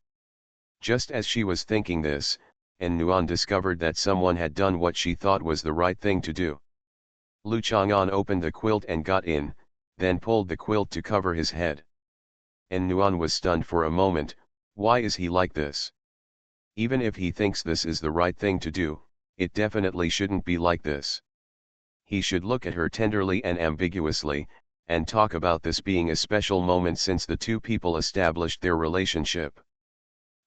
Just as she was thinking this, Nuan discovered that someone had done what she thought was the right thing to do. Lu Chang'an opened the quilt and got in, then pulled the quilt to cover his head. Nuan was stunned for a moment. Why is he like this? Even if he thinks this is the right thing to do, it definitely shouldn't be like this. He should look at her tenderly and ambiguously, and talk about this being a special moment since the 2 people established their relationship.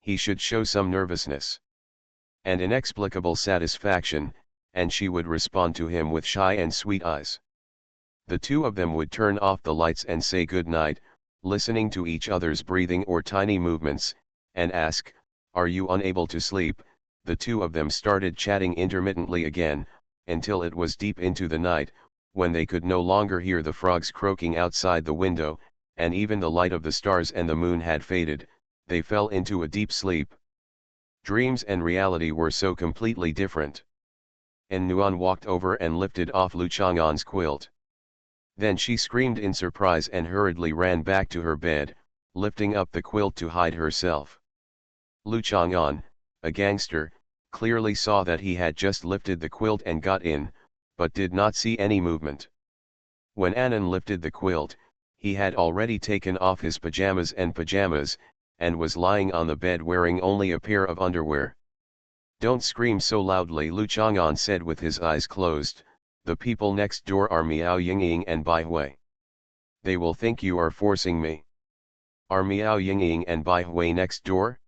He should show some nervousness and inexplicable satisfaction, and she would respond to him with shy and sweet eyes. The 2 of them would turn off the lights and say good night, listening to each other's breathing or tiny movements, and ask, "Are you unable to sleep?" The 2 of them started chatting intermittently again, until it was deep into the night, when they could no longer hear the frogs croaking outside the window, and even the light of the stars and the moon had faded. They fell into a deep sleep. Dreams and reality were so completely different. Nuan walked over and lifted off Lu Chang'an's quilt. Then she screamed in surprise and hurriedly ran back to her bed, lifting up the quilt to hide herself. Lu Chang'an, a gangster, clearly saw that he had just lifted the quilt and got in, but did not see any movement. When Annan lifted the quilt, he had already taken off his pajamas, and was lying on the bed wearing only a pair of underwear. "Don't scream so loudly," Lu Chang'an said with his eyes closed. "The people next door are Miao Yingying and Bai Hui. They will think you are forcing me." "Are Miao Yingying and Bai Hui next door?"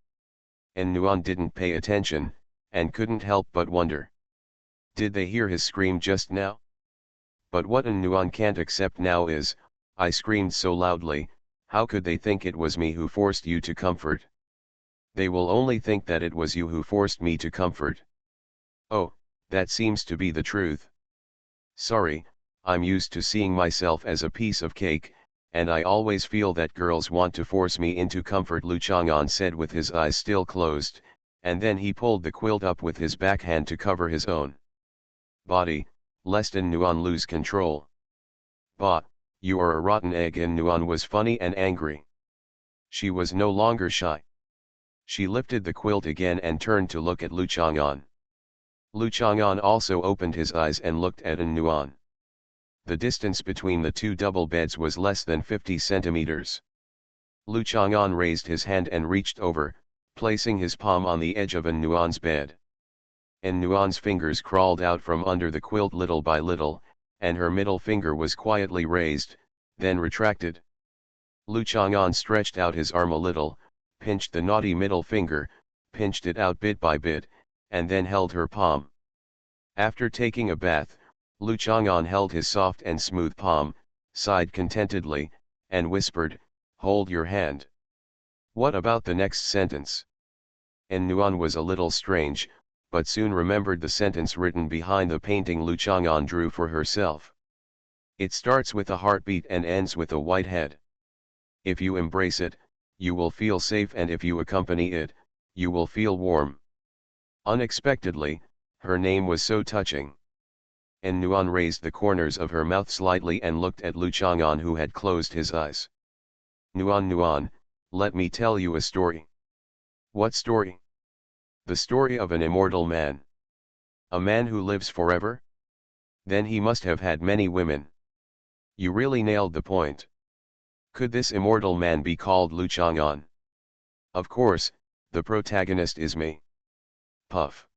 Nuan didn't pay attention, and couldn't help but wonder. Did they hear his scream just now? But what Nuan can't accept now is, I screamed so loudly, how could they think it was me who forced you to comfort? They will only think that it was you who forced me to comfort. Oh, that seems to be the truth. Sorry, I'm used to seeing myself as a piece of cake, and I always feel that girls want to force me into comfort, Lu Chang'an said with his eyes still closed, and then he pulled the quilt up with his backhand to cover his own body, lest Nuan lose control. "Bah, You are a rotten egg. And Nuan was funny and angry. She was no longer shy. She lifted the quilt again and turned to look at Lu Chang'an. Lu Chang'an also opened his eyes and looked at Nuan. The distance between the two double beds was less than 50 centimeters. Lu Chang'an raised his hand and reached over, placing his palm on the edge of Nuan's bed. Nuan's fingers crawled out from under the quilt little by little, and her middle finger was quietly raised, then retracted. Lu Chang'an stretched out his arm a little, pinched the naughty middle finger, pinched it out bit by bit, and then held her palm. After taking a bath, Lu Chang'an held his soft and smooth palm, sighed contentedly, and whispered, "Hold your hand." What about the next sentence? Nuan was a little strange, but soon remembered the sentence written behind the painting Lu Chang'an drew for herself. It starts with a heartbeat and ends with a white head. If you embrace it, you will feel safe, and if you accompany it, you will feel warm. Unexpectedly, her name was so touching. Nuan raised the corners of her mouth slightly and looked at Lu Chang'an, who had closed his eyes. Nuan, let me tell you a story." "What story?" "The story of an immortal man." "A man who lives forever? Then he must have had many women." "You really nailed the point. Could this immortal man be called Lu Chang'an?" "Of course, the protagonist is me." Puff.